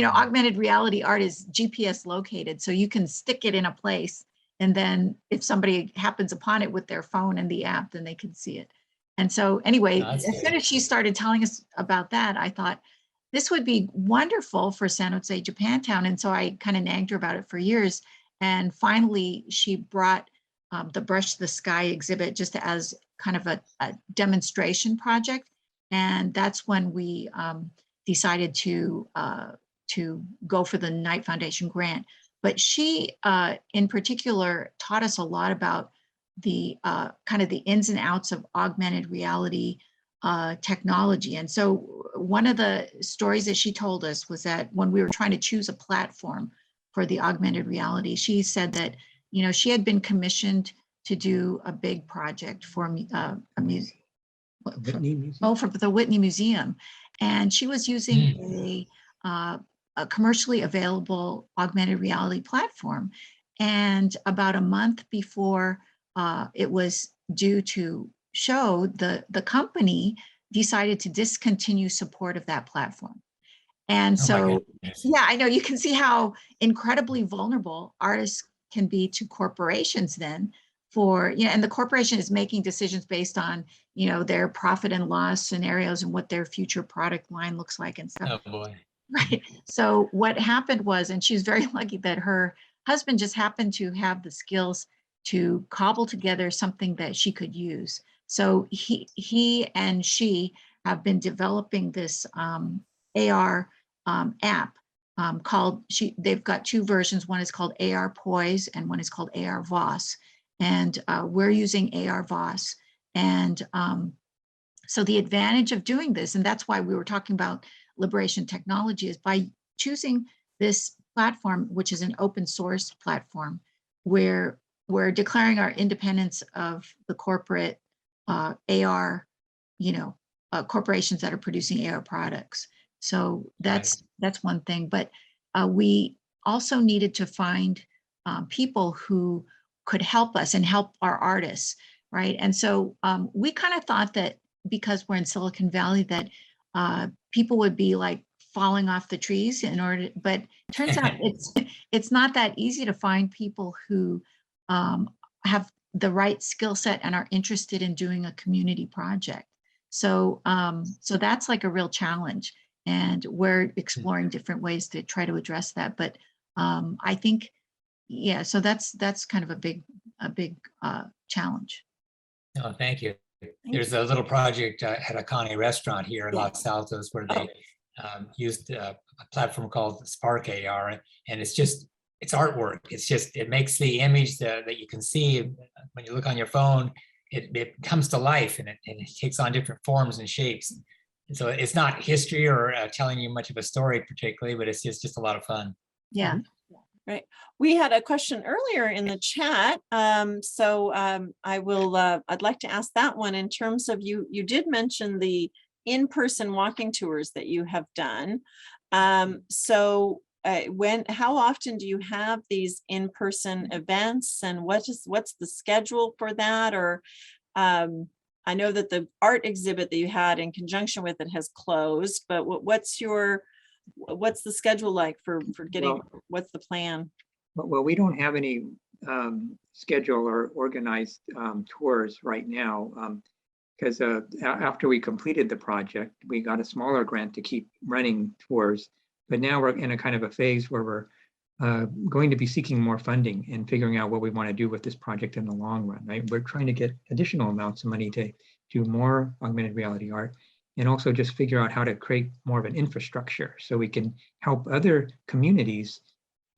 augmented reality art is GPS located, so you can stick it in a place, and then if somebody happens upon it with their phone and the app, then they can see it. And so anyway, as soon as she started telling us about that, I thought this would be wonderful for San Jose Japantown. And so I kind of nagged her about it for years. And finally, she brought the Brush the Sky exhibit just as kind of a demonstration project. And that's when we decided to go for the Knight Foundation grant. But she, in particular, taught us a lot about the kind of the ins and outs of augmented reality technology. And so one of the stories that she told us was that when we were trying to choose a platform for the augmented reality, she said that, you know, she had been commissioned to do a big project for a museum. For the Whitney Museum. And she was using a commercially available augmented reality platform. And about a month before it was due to show, the company decided to discontinue support of that platform. And so, yeah, I know you can see how incredibly vulnerable artists can be to corporations then for, you know, and the corporation is making decisions based on, you know, their profit and loss scenarios and what their future product line looks like and stuff. Oh boy. Right. So what happened was, and she's very lucky that her husband just happened to have the skills to cobble together something that she could use. So he and she have been developing this AR app called, they've got two versions. One is called AR Poise and one is called AR Voss. And we're using AR Voss. And so the advantage of doing this, and that's why we were talking about liberation technology, is by choosing this platform, which is an open source platform, where we're declaring our independence of the corporate AR, you know, corporations that are producing AR products. So that's one thing. But we also needed to find people who could help us and help our artists, right? And so we kind of thought that because we're in Silicon Valley that people would be like falling off the trees in order, but it turns out it's not that easy to find people who have the right skill set and are interested in doing a community project. So so that's like a real challenge, and we're exploring different ways to try to address that. But I think, yeah, so that's kind of a big challenge. Oh, thank you. There's a little project at Akane restaurant here in Los Altos where they used a platform called Spark AR, and it's artwork. It makes the image that you can see when you look on your phone, it comes to life, and it takes on different forms and shapes. And so it's not history or telling you much of a story particularly, but it's just a lot of fun. Yeah. Right. We had a question earlier in the chat. I'd like to ask that one in terms of you did mention the in-person walking tours that you have done. How often do you have these in-person events, and what's the schedule for that? Or I know that the art exhibit that you had in conjunction with it has closed, but what's the schedule like for getting, what's the plan? Well, we don't have any schedule or organized tours right now, because after we completed the project, we got a smaller grant to keep running tours. But now we're in a kind of a phase where we're going to be seeking more funding and figuring out what we want to do with this project in the long run, right? We're trying to get additional amounts of money to do more augmented reality art, and also just figure out how to create more of an infrastructure so we can help other communities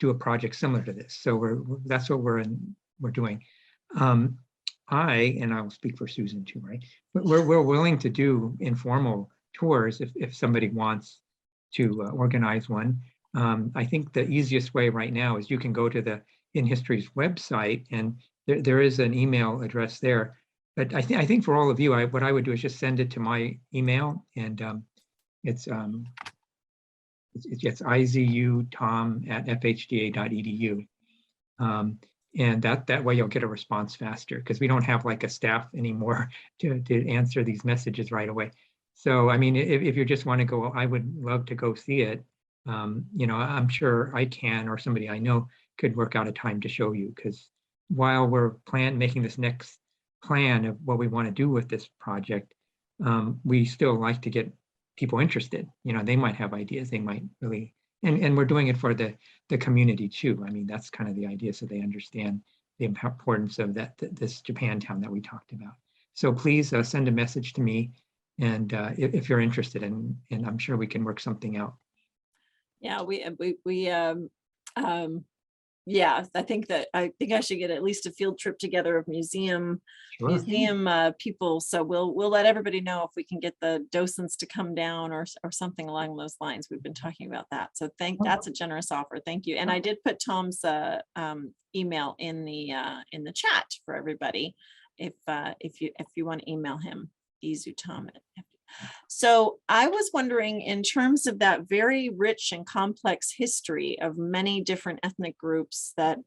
do a project similar to this. So that's what we're doing. And I'll speak for Susan too, right? But we're willing to do informal tours if somebody wants to organize one. I think the easiest way right now is you can go to the In History's website, and there is an email address there. But I think for all of you, what I would do is just send it to my email, and it's izutom@fhda.edu. And that way you'll get a response faster, because we don't have like a staff anymore to answer these messages right away. So, I mean, if you just want to go, I would love to go see it. You know, I'm sure I can, or somebody I know could work out a time to show you, because while we're making this next plan of what we want to do with this project, we still like to get people interested. They might have ideas. They might really, and we're doing it for the community too. I mean, that's kind of the idea, so they understand the importance of this Japantown that we talked about. So please send a message to me, and if you're interested, and I'm sure we can work something out. Yeah, yeah, I think I should get at least a field trip together of museum people. So we'll let everybody know if we can get the docents to come down or something along those lines. We've been talking about that. So that's a generous offer. Thank you. And I did put Tom's email in the chat for everybody. If you want to email him, Tom. So I was wondering, in terms of that very rich and complex history of many different ethnic groups that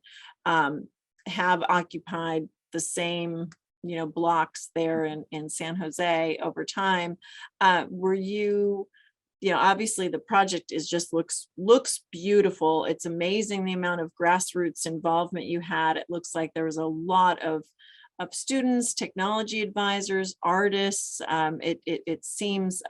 have occupied the same, blocks there in San Jose over time, were you, obviously the project looks beautiful. It's amazing the amount of grassroots involvement you had. It looks like there was a lot of students, technology advisors, artists. It seems,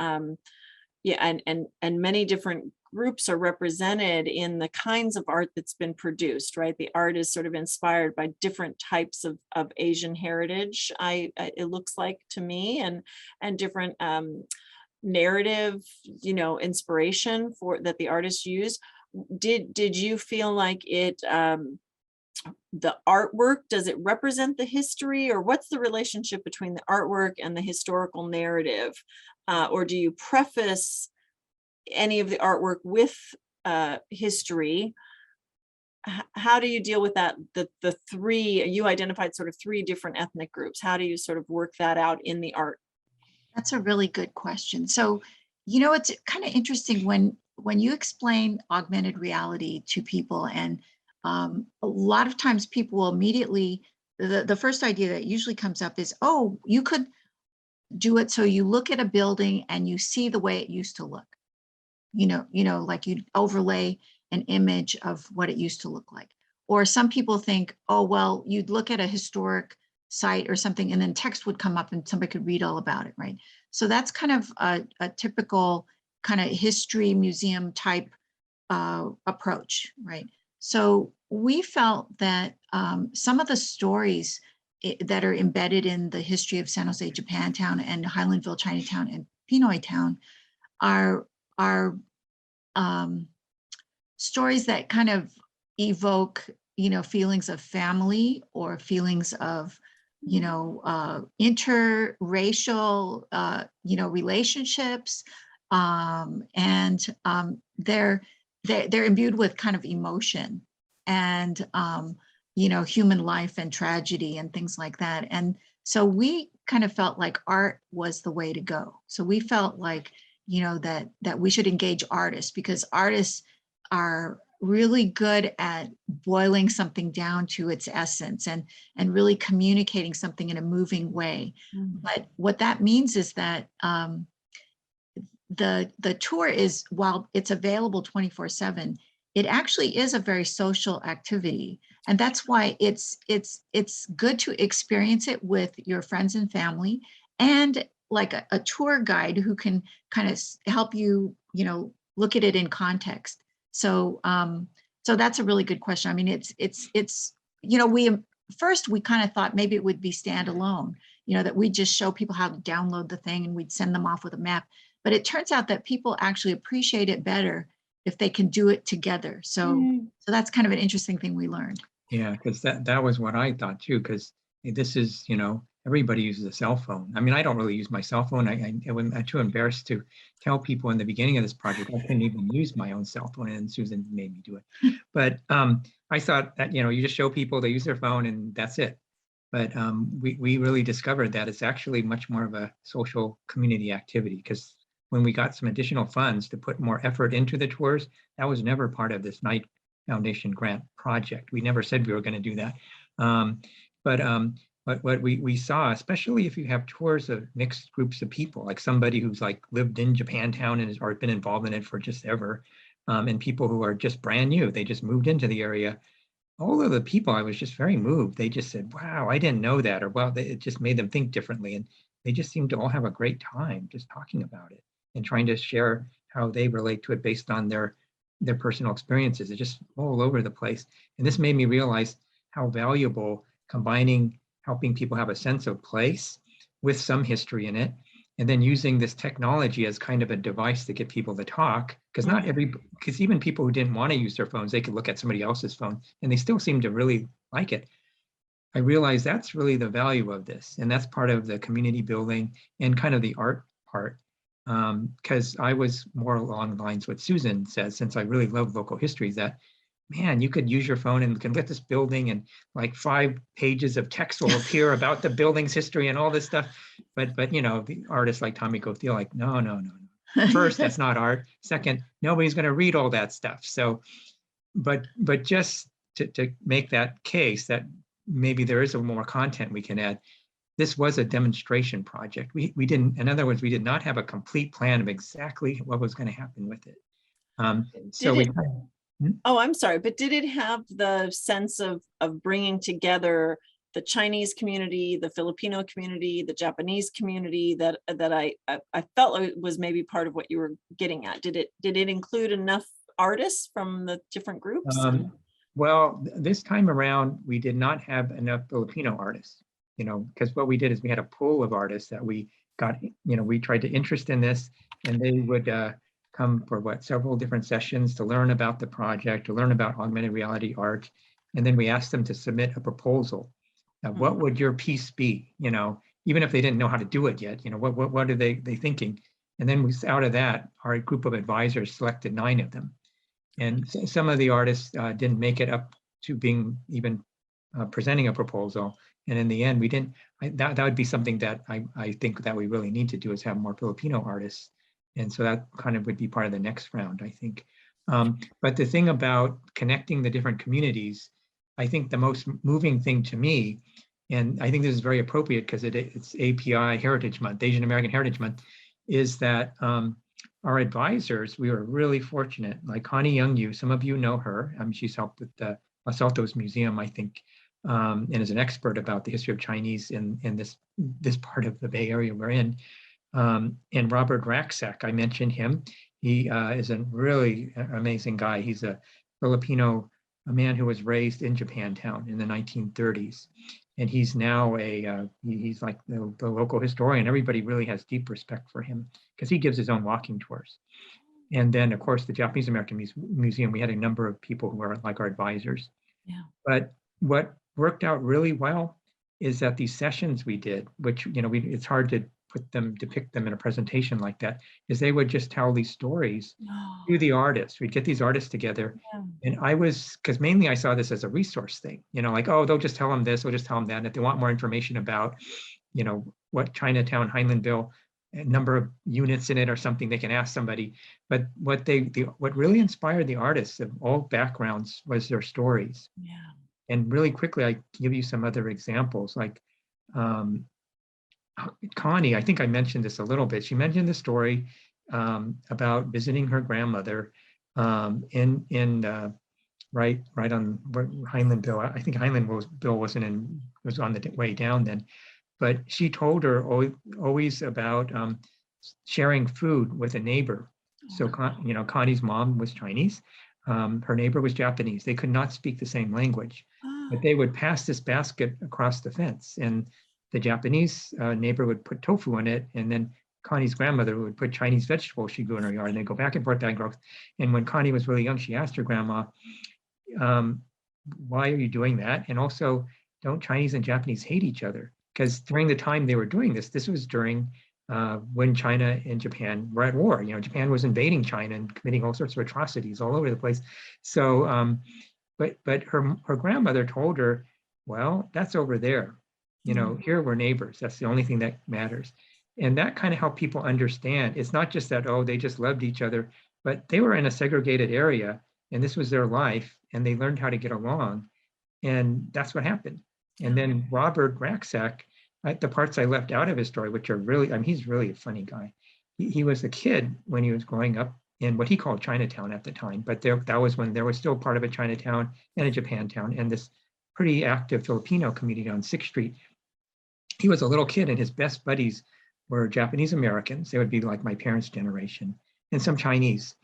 yeah, and many different groups are represented in the kinds of art that's been produced, right? The art is sort of inspired by different types of Asian heritage, it looks like to me, and different narrative, inspiration that the artists use. Did you feel like it, the artwork, does it represent the history, or what's the relationship between the artwork and the historical narrative? Or do you preface any of the artwork with history? How do you deal with that? The three, you identified sort of three different ethnic groups. How do you sort of work that out in the art? That's a really good question. So, it's kind of interesting when you explain augmented reality to people, and a lot of times people will immediately, the first idea that usually comes up is, oh, you could do it so you look at a building and you see the way it used to look. Like you'd overlay an image of what it used to look like. Or some people think, oh, well, you'd look at a historic site or something and then text would come up and somebody could read all about it, right? So that's kind of a typical kind of history museum type approach, right? So we felt that some of the stories that are embedded in the history of San Jose Japantown and Highlandville Chinatown and Pinoy Town are stories that kind of evoke, feelings of family or feelings of, interracial, relationships, and they're imbued with kind of emotion and, human life and tragedy and things like that. And so we kind of felt like art was the way to go. So we felt like, that we should engage artists, because artists are really good at boiling something down to its essence and really communicating something in a moving way. But what that means is that the tour is, while it's available 24/7, it actually is a very social activity. And that's why it's good to experience it with your friends and family, and like a tour guide who can kind of help you, look at it in context. So so that's a really good question. I mean, it's we kind of thought maybe it would be standalone, that we just show people how to download the thing and we'd send them off with a map. But it turns out that people actually appreciate it better if they can do it together. So so that's kind of an interesting thing we learned. Yeah, because that was what I thought too, because this is, everybody uses a cell phone. I mean, I don't really use my cell phone. I'm too embarrassed to tell people in the beginning of this project I couldn't even use my own cell phone, and Susan made me do it. But I thought that, you just show people, they use their phone and that's it. But we really discovered that it's actually much more of a social community activity, because when we got some additional funds to put more effort into the tours, that was never part of this Knight Foundation grant project. We never said we were going to do that. But what we saw, especially if you have tours of mixed groups of people, like somebody who's like lived in Japantown and or been involved in it for just ever, and people who are just brand new, they just moved into the area. All of the people, I was just very moved. They just said, wow, I didn't know that, or wow, it just made them think differently. And they just seemed to all have a great time just talking about it. and trying to share how they relate to it based on their personal experiences. It's just all over the place. And this made me realize how valuable combining helping people have a sense of place with some history in it, and then using this technology as kind of a device to get people to talk, because even people who didn't want to use their phones, they could look at somebody else's phone and they still seem to really like it. I realized that's really the value of this. And that's part of the community building and kind of the art part. Because I was more along the lines what Susan says, since I really love local histories, that man, you could use your phone and can get this building and like 5 pages of text will appear about the building's history and all this stuff. But you know, the artists like Tommy Goethe like, no. First, that's not art. Second, nobody's going to read all that stuff. So, but just to make that case that maybe there is a more content we can add. This was a demonstration project. We didn't, in other words, we did not have a complete plan of exactly what was going to happen with it. Oh, I'm sorry, but did it have the sense of bringing together the Chinese community, the Filipino community, the Japanese community that I felt it was maybe part of what you were getting at? Did it include enough artists from the different groups? Well, this time around, we did not have enough Filipino artists, you know, because what we did is we had a pool of artists that we got, you know, we tried to interest in this, and they would come for several different sessions to learn about the project, to learn about augmented reality art. And then we asked them to submit a proposal. Now, what would your piece be? You know, even if they didn't know how to do it yet, you know, what are they thinking? And then out of that, our group of advisors selected 9 of them. And some of the artists didn't make it up to being even presenting a proposal. And in the end, we didn't, that would be something that I think that we really need to do, is have more Filipino artists. And so that kind of would be part of the next round, I think. But the thing about connecting the different communities, I think the most moving thing to me, and I think this is very appropriate because it's API Heritage Month, Asian American Heritage Month, is that our advisors, we were really fortunate. Like Connie Young-Yu, some of you know her. She's helped with the Los Altos Museum, I think, and is an expert about the history of Chinese in this part of the Bay Area we're in. And Robert Raksak, I mentioned him. He is a really amazing guy. He's a Filipino, a man who was raised in Japantown in the 1930s. And he's now he's like the local historian. Everybody really has deep respect for him because he gives his own walking tours. And then, of course, the Japanese American Museum, we had a number of people who are like our advisors. Yeah. But what worked out really well is that these sessions we did, which, you know, it's hard to depict them in a presentation like that, is they would just tell these stories to the artists. We'd get these artists together. Yeah. And because mainly I saw this as a resource thing, you know, like, oh, they'll just tell them this, they'll just tell them that. And if they want more information about, you know, what Chinatown, Highlandville, a number of units in it or something, they can ask somebody. But what really inspired the artists of all backgrounds was their stories. Yeah. And really quickly, I give you some other examples, like Connie, I think I mentioned this a little bit. She mentioned the story about visiting her grandmother right on Highlandville. I think Highlandville was on the way down then, but she told her always about sharing food with a neighbor. So you know, Connie's mom was Chinese. Her neighbor was Japanese. They could not speak the same language, but they would pass this basket across the fence, and the Japanese neighbor would put tofu in it, and then Connie's grandmother would put Chinese vegetables she grew in her yard, and they'd go back and forth, And when Connie was really young, she asked her grandma, why are you doing that? And also, don't Chinese and Japanese hate each other? Because during the time they were doing this was during when China and Japan were at war. You know, Japan was invading China and committing all sorts of atrocities all over the place. So, but her grandmother told her, well, that's over there. You know, here we're neighbors. That's the only thing that matters. And that kind of helped people understand. It's not just that, oh, they just loved each other, but they were in a segregated area and this was their life and they learned how to get along. And that's what happened. And then Robert Raksak, the parts I left out of his story, which are really, I mean, he's really a funny guy. He was a kid when he was growing up in what he called Chinatown at the time, but that was when there was still part of a Chinatown and a Japantown and this pretty active Filipino community on 6th Street. He was a little kid and his best buddies were Japanese Americans. They would be like my parents' generation, and some Chinese.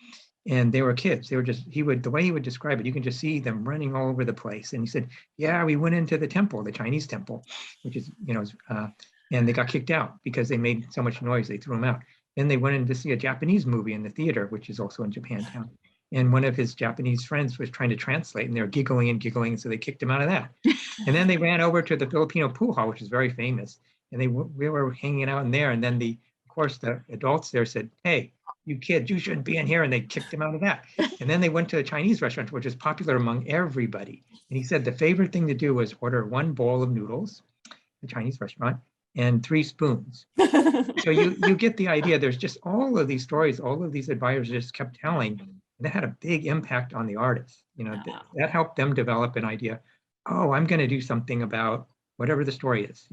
And they were kids. They were just, the way he would describe it, you can just see them running all over the place. And he said, yeah, we went into the temple, the Chinese temple, which is, and they got kicked out because they made so much noise, they threw them out. Then they went in to see a Japanese movie in the theater, which is also in Japantown. And one of his Japanese friends was trying to translate, and they were giggling and giggling, and so they kicked him out of that. And then they ran over to the Filipino pool hall, which is very famous, and we were hanging out in there. And then of course, the adults there said, hey, you kids, you shouldn't be in here, and they kicked him out of that. And then they went to the Chinese restaurant, which is popular among everybody. And he said the favorite thing to do was order one bowl of noodles, the Chinese restaurant, and 3 spoons. So you get the idea. There's just all of these stories, all of these advisors just kept telling, and that had a big impact on the artists. That helped them develop an idea. Oh, I'm going to do something about whatever the story is,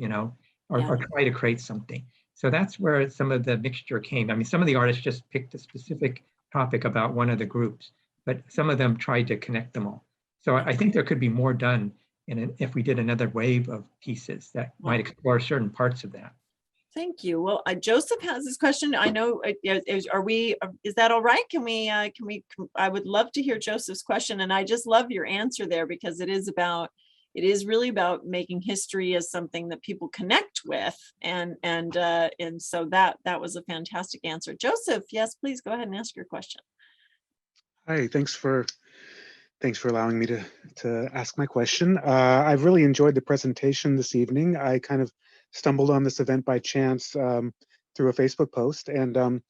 or try to create something. So that's where some of the mixture came. I mean, some of the artists just picked a specific topic about one of the groups, but some of them tried to connect them all. So I think there could be more done if we did another wave of pieces that might explore certain parts of that. Thank you. Well, Joseph has this question. I know, is that all right? I would love to hear Joseph's question. And I just love your answer there, because it is really about making history as something that people connect with. And so that was a fantastic answer. Joseph, yes, please go ahead and ask your question. Hi, thanks for allowing me to ask my question. I've really enjoyed the presentation this evening. I kind of stumbled on this event by chance through a Facebook post, and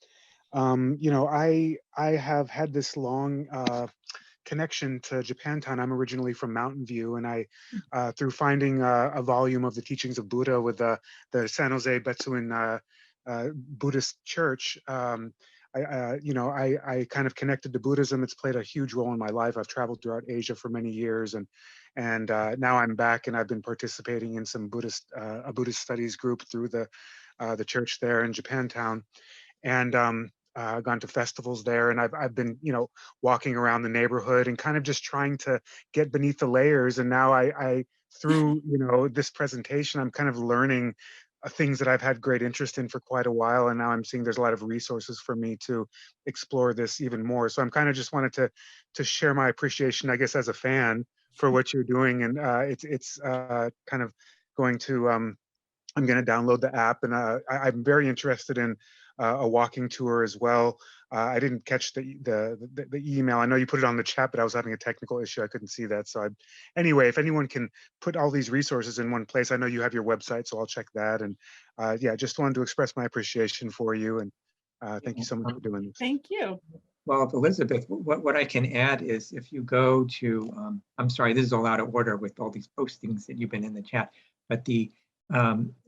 I have had this long connection to Japantown. I'm originally from Mountain View, and I, through finding a volume of the teachings of Buddha with the San Jose Betsuin Buddhist Church, I kind of connected to Buddhism. It's played a huge role in my life. I've traveled throughout Asia for many years, and now I'm back, and I've been participating in some a Buddhist studies group through the church there in Japantown, and gone to festivals there, and I've been walking around the neighborhood and kind of just trying to get beneath the layers. And now I through this presentation, I'm kind of learning things that I've had great interest in for quite a while, and now I'm seeing there's a lot of resources for me to explore this even more. So I'm kind of just wanted to share my appreciation, I guess, as a fan for what you're doing, and it's kind of going to I'm going to download the app, and I'm very interested in a walking tour as well. I didn't catch the email. I know you put it on the chat, but I was having a technical issue. I couldn't see that. So anyway, if anyone can put all these resources in one place, I know you have your website, so I'll check that. And yeah, just wanted to express my appreciation for you, and thank you so much for doing this. Thank you. Well, Elizabeth, what I can add is if you go to, I'm sorry, this is all out of order with all these postings that you've been in the chat, but the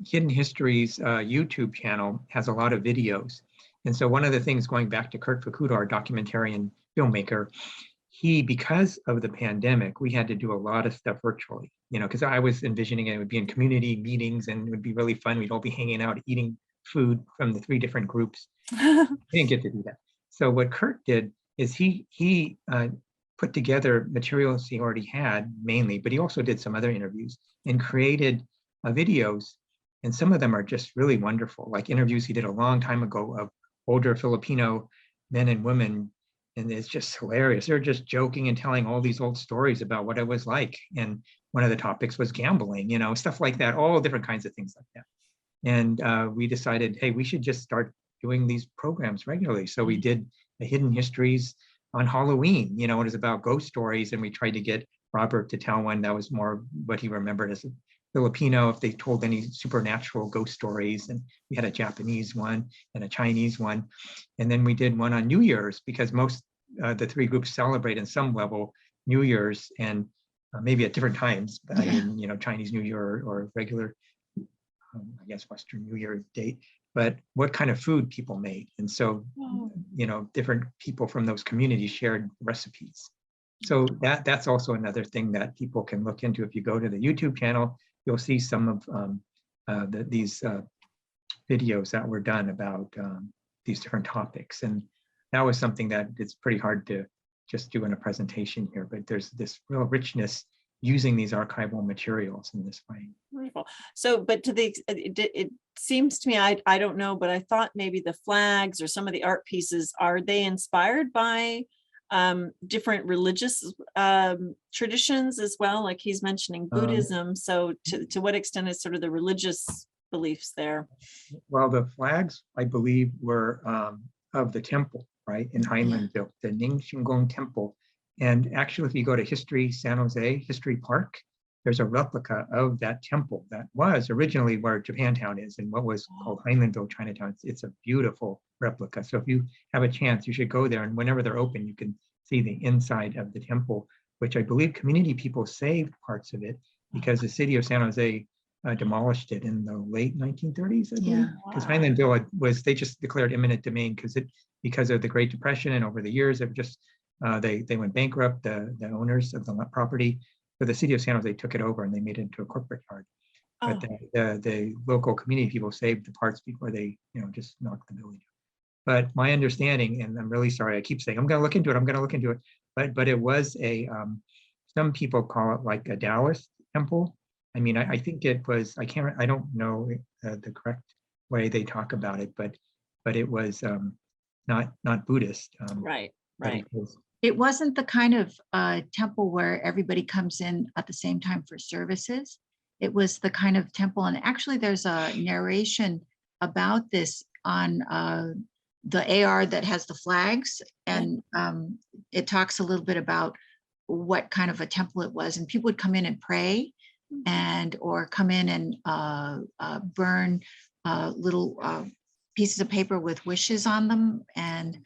Hidden Histories YouTube channel has a lot of videos. And so one of the things, going back to Kurt Fukuda, our documentarian filmmaker, because of the pandemic, we had to do a lot of stuff virtually, because I was envisioning it would be in community meetings and it would be really fun. We'd all be hanging out, eating food from the 3 different groups. We didn't get to do that. So what Kurt did is he put together materials he already had mainly, but he also did some other interviews and created videos. And some of them are just really wonderful, like interviews he did a long time ago of older Filipino men and women. And it's just hilarious. They're just joking and telling all these old stories about what it was like. And one of the topics was gambling, stuff like that, all different kinds of things like that. And we decided, hey, we should just start doing these programs regularly. So we did the Hidden Histories on Halloween, it was about ghost stories. And we tried to get Robert to tell one that was more what he remembered as a Filipino, if they told any supernatural ghost stories. And we had a Japanese one and a Chinese one. And then we did one on New Year's, because most the 3 groups celebrate in some level New Year's, and maybe at different times, Chinese New Year or regular, I guess, Western New Year date, but what kind of food people made. And so, different people from those communities shared recipes. So that's also another thing that people can look into. If you go to the YouTube channel, you'll see some of these videos that were done about these different topics. And that was something that it's pretty hard to just do in a presentation here, but there's this real richness using these archival materials in this way. Wonderful. So, but to the, it seems to me, I don't know, but I thought maybe the flags or some of the art pieces, are they inspired by different religious traditions as well? Like he's mentioning Buddhism. So to what extent is sort of the religious beliefs there? Well, the flags, I believe, were of the temple, right, in Highlandville, the Ning Shingon Temple. And actually, if you go to History San Jose, History Park, there's a replica of that temple that was originally where Japantown is and what was called Highlandville, Chinatown. It's a beautiful replica. So if you have a chance, you should go there. And whenever they're open, you can see the inside of the temple, which I believe community people saved parts of it because the city of San Jose demolished it in the late 1930s, I believe. Because Highlandville was, they just declared eminent domain because of the Great Depression, and over the years, it just they went bankrupt, the owners of the property. So the city of San Jose took it over and they made it into a corporate yard. But the local community people saved the parts before they, just knocked the building down. But my understanding, and I'm really sorry, I keep saying I'm going to look into it, but it was a some people call it like a Taoist temple. I mean, I think it was, I don't know the correct way they talk about it, but it was not Buddhist. Right. It wasn't the kind of temple where everybody comes in at the same time for services. It was the kind of temple, and actually there's a narration about this on the AR that has the flags, and it talks a little bit about what kind of a temple it was, and people would come in and pray or come in and burn little pieces of paper with wishes on them, and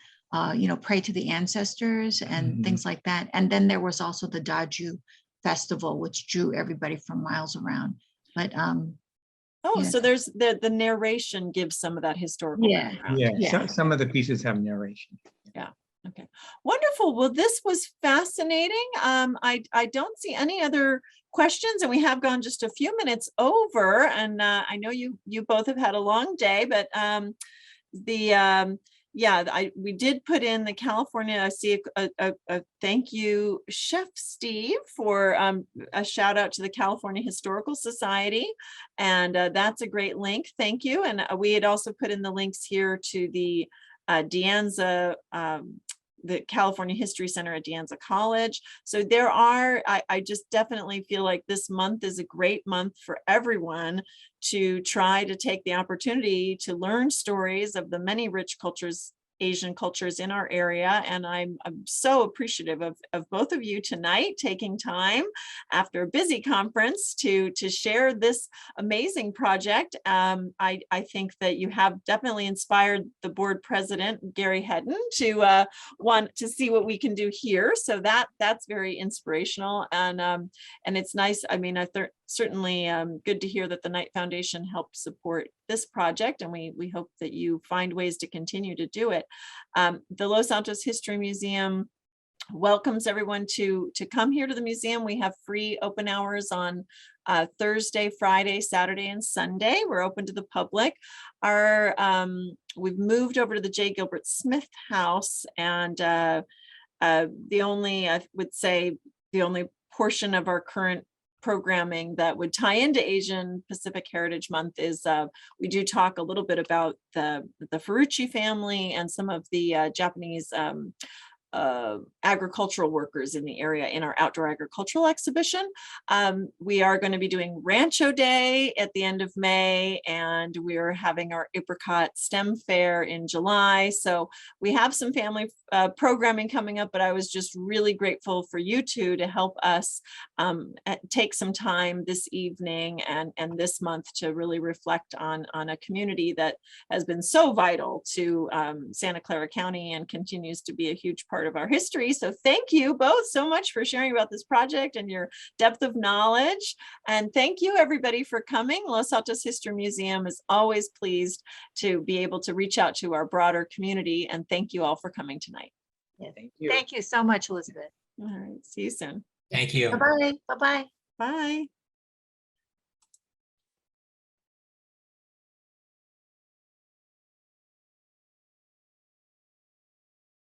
pray to the ancestors and things like that. And then there was also the Daju festival, which drew everybody from miles around. But so there's the narration gives some of that historical background. So, some of the pieces have narration. Okay, wonderful. Well, this was fascinating. I don't see any other questions, and we have gone just a few minutes over, and I know you both have had a long day, but we did put in the California. I see a thank you, Chef Steve, for a shout out to the California Historical Society, and that's a great link. Thank you. And we had also put in the links here to the Anza, the California History Center at Anza College. So there are, I just definitely feel like this month is a great month for everyone to try to take the opportunity to learn stories of the many rich cultures, Asian cultures in our area. And I'm so appreciative of both of you tonight taking time after a busy conference to share this amazing project. I think that you have definitely inspired the board president, Gary Hedden, to want to see what we can do here. So that's very inspirational. And it's nice. I mean, certainly good to hear that the Knight Foundation helped support this project, and we hope that you find ways to continue to do it. The Los Santos History Museum welcomes everyone to come here to the museum. We have free open hours on Thursday, Friday, Saturday, and Sunday. We're open to the public. We've moved over to the J. Gilbert Smith House, and the only portion of our current programming that would tie into Asian Pacific Heritage Month is we do talk a little bit about the Ferrucci family and some of the Japanese agricultural workers in the area in our outdoor agricultural exhibition. We are going to be doing Rancho Day at the end of May, and we're having our Apricot STEM Fair in July. So we have some family programming coming up, but I was just really grateful for you two to help us take some time this evening and this month to really reflect on a community that has been so vital to Santa Clara County and continues to be a huge part of our history. So thank you both so much for sharing about this project and your depth of knowledge. And thank you everybody for coming. Los Altos History Museum is always pleased to be able to reach out to our broader community. And thank you all for coming tonight. Yeah, thank you so much, Elizabeth. All right, see you soon. Thank you. Bye-bye. Bye-bye. Bye.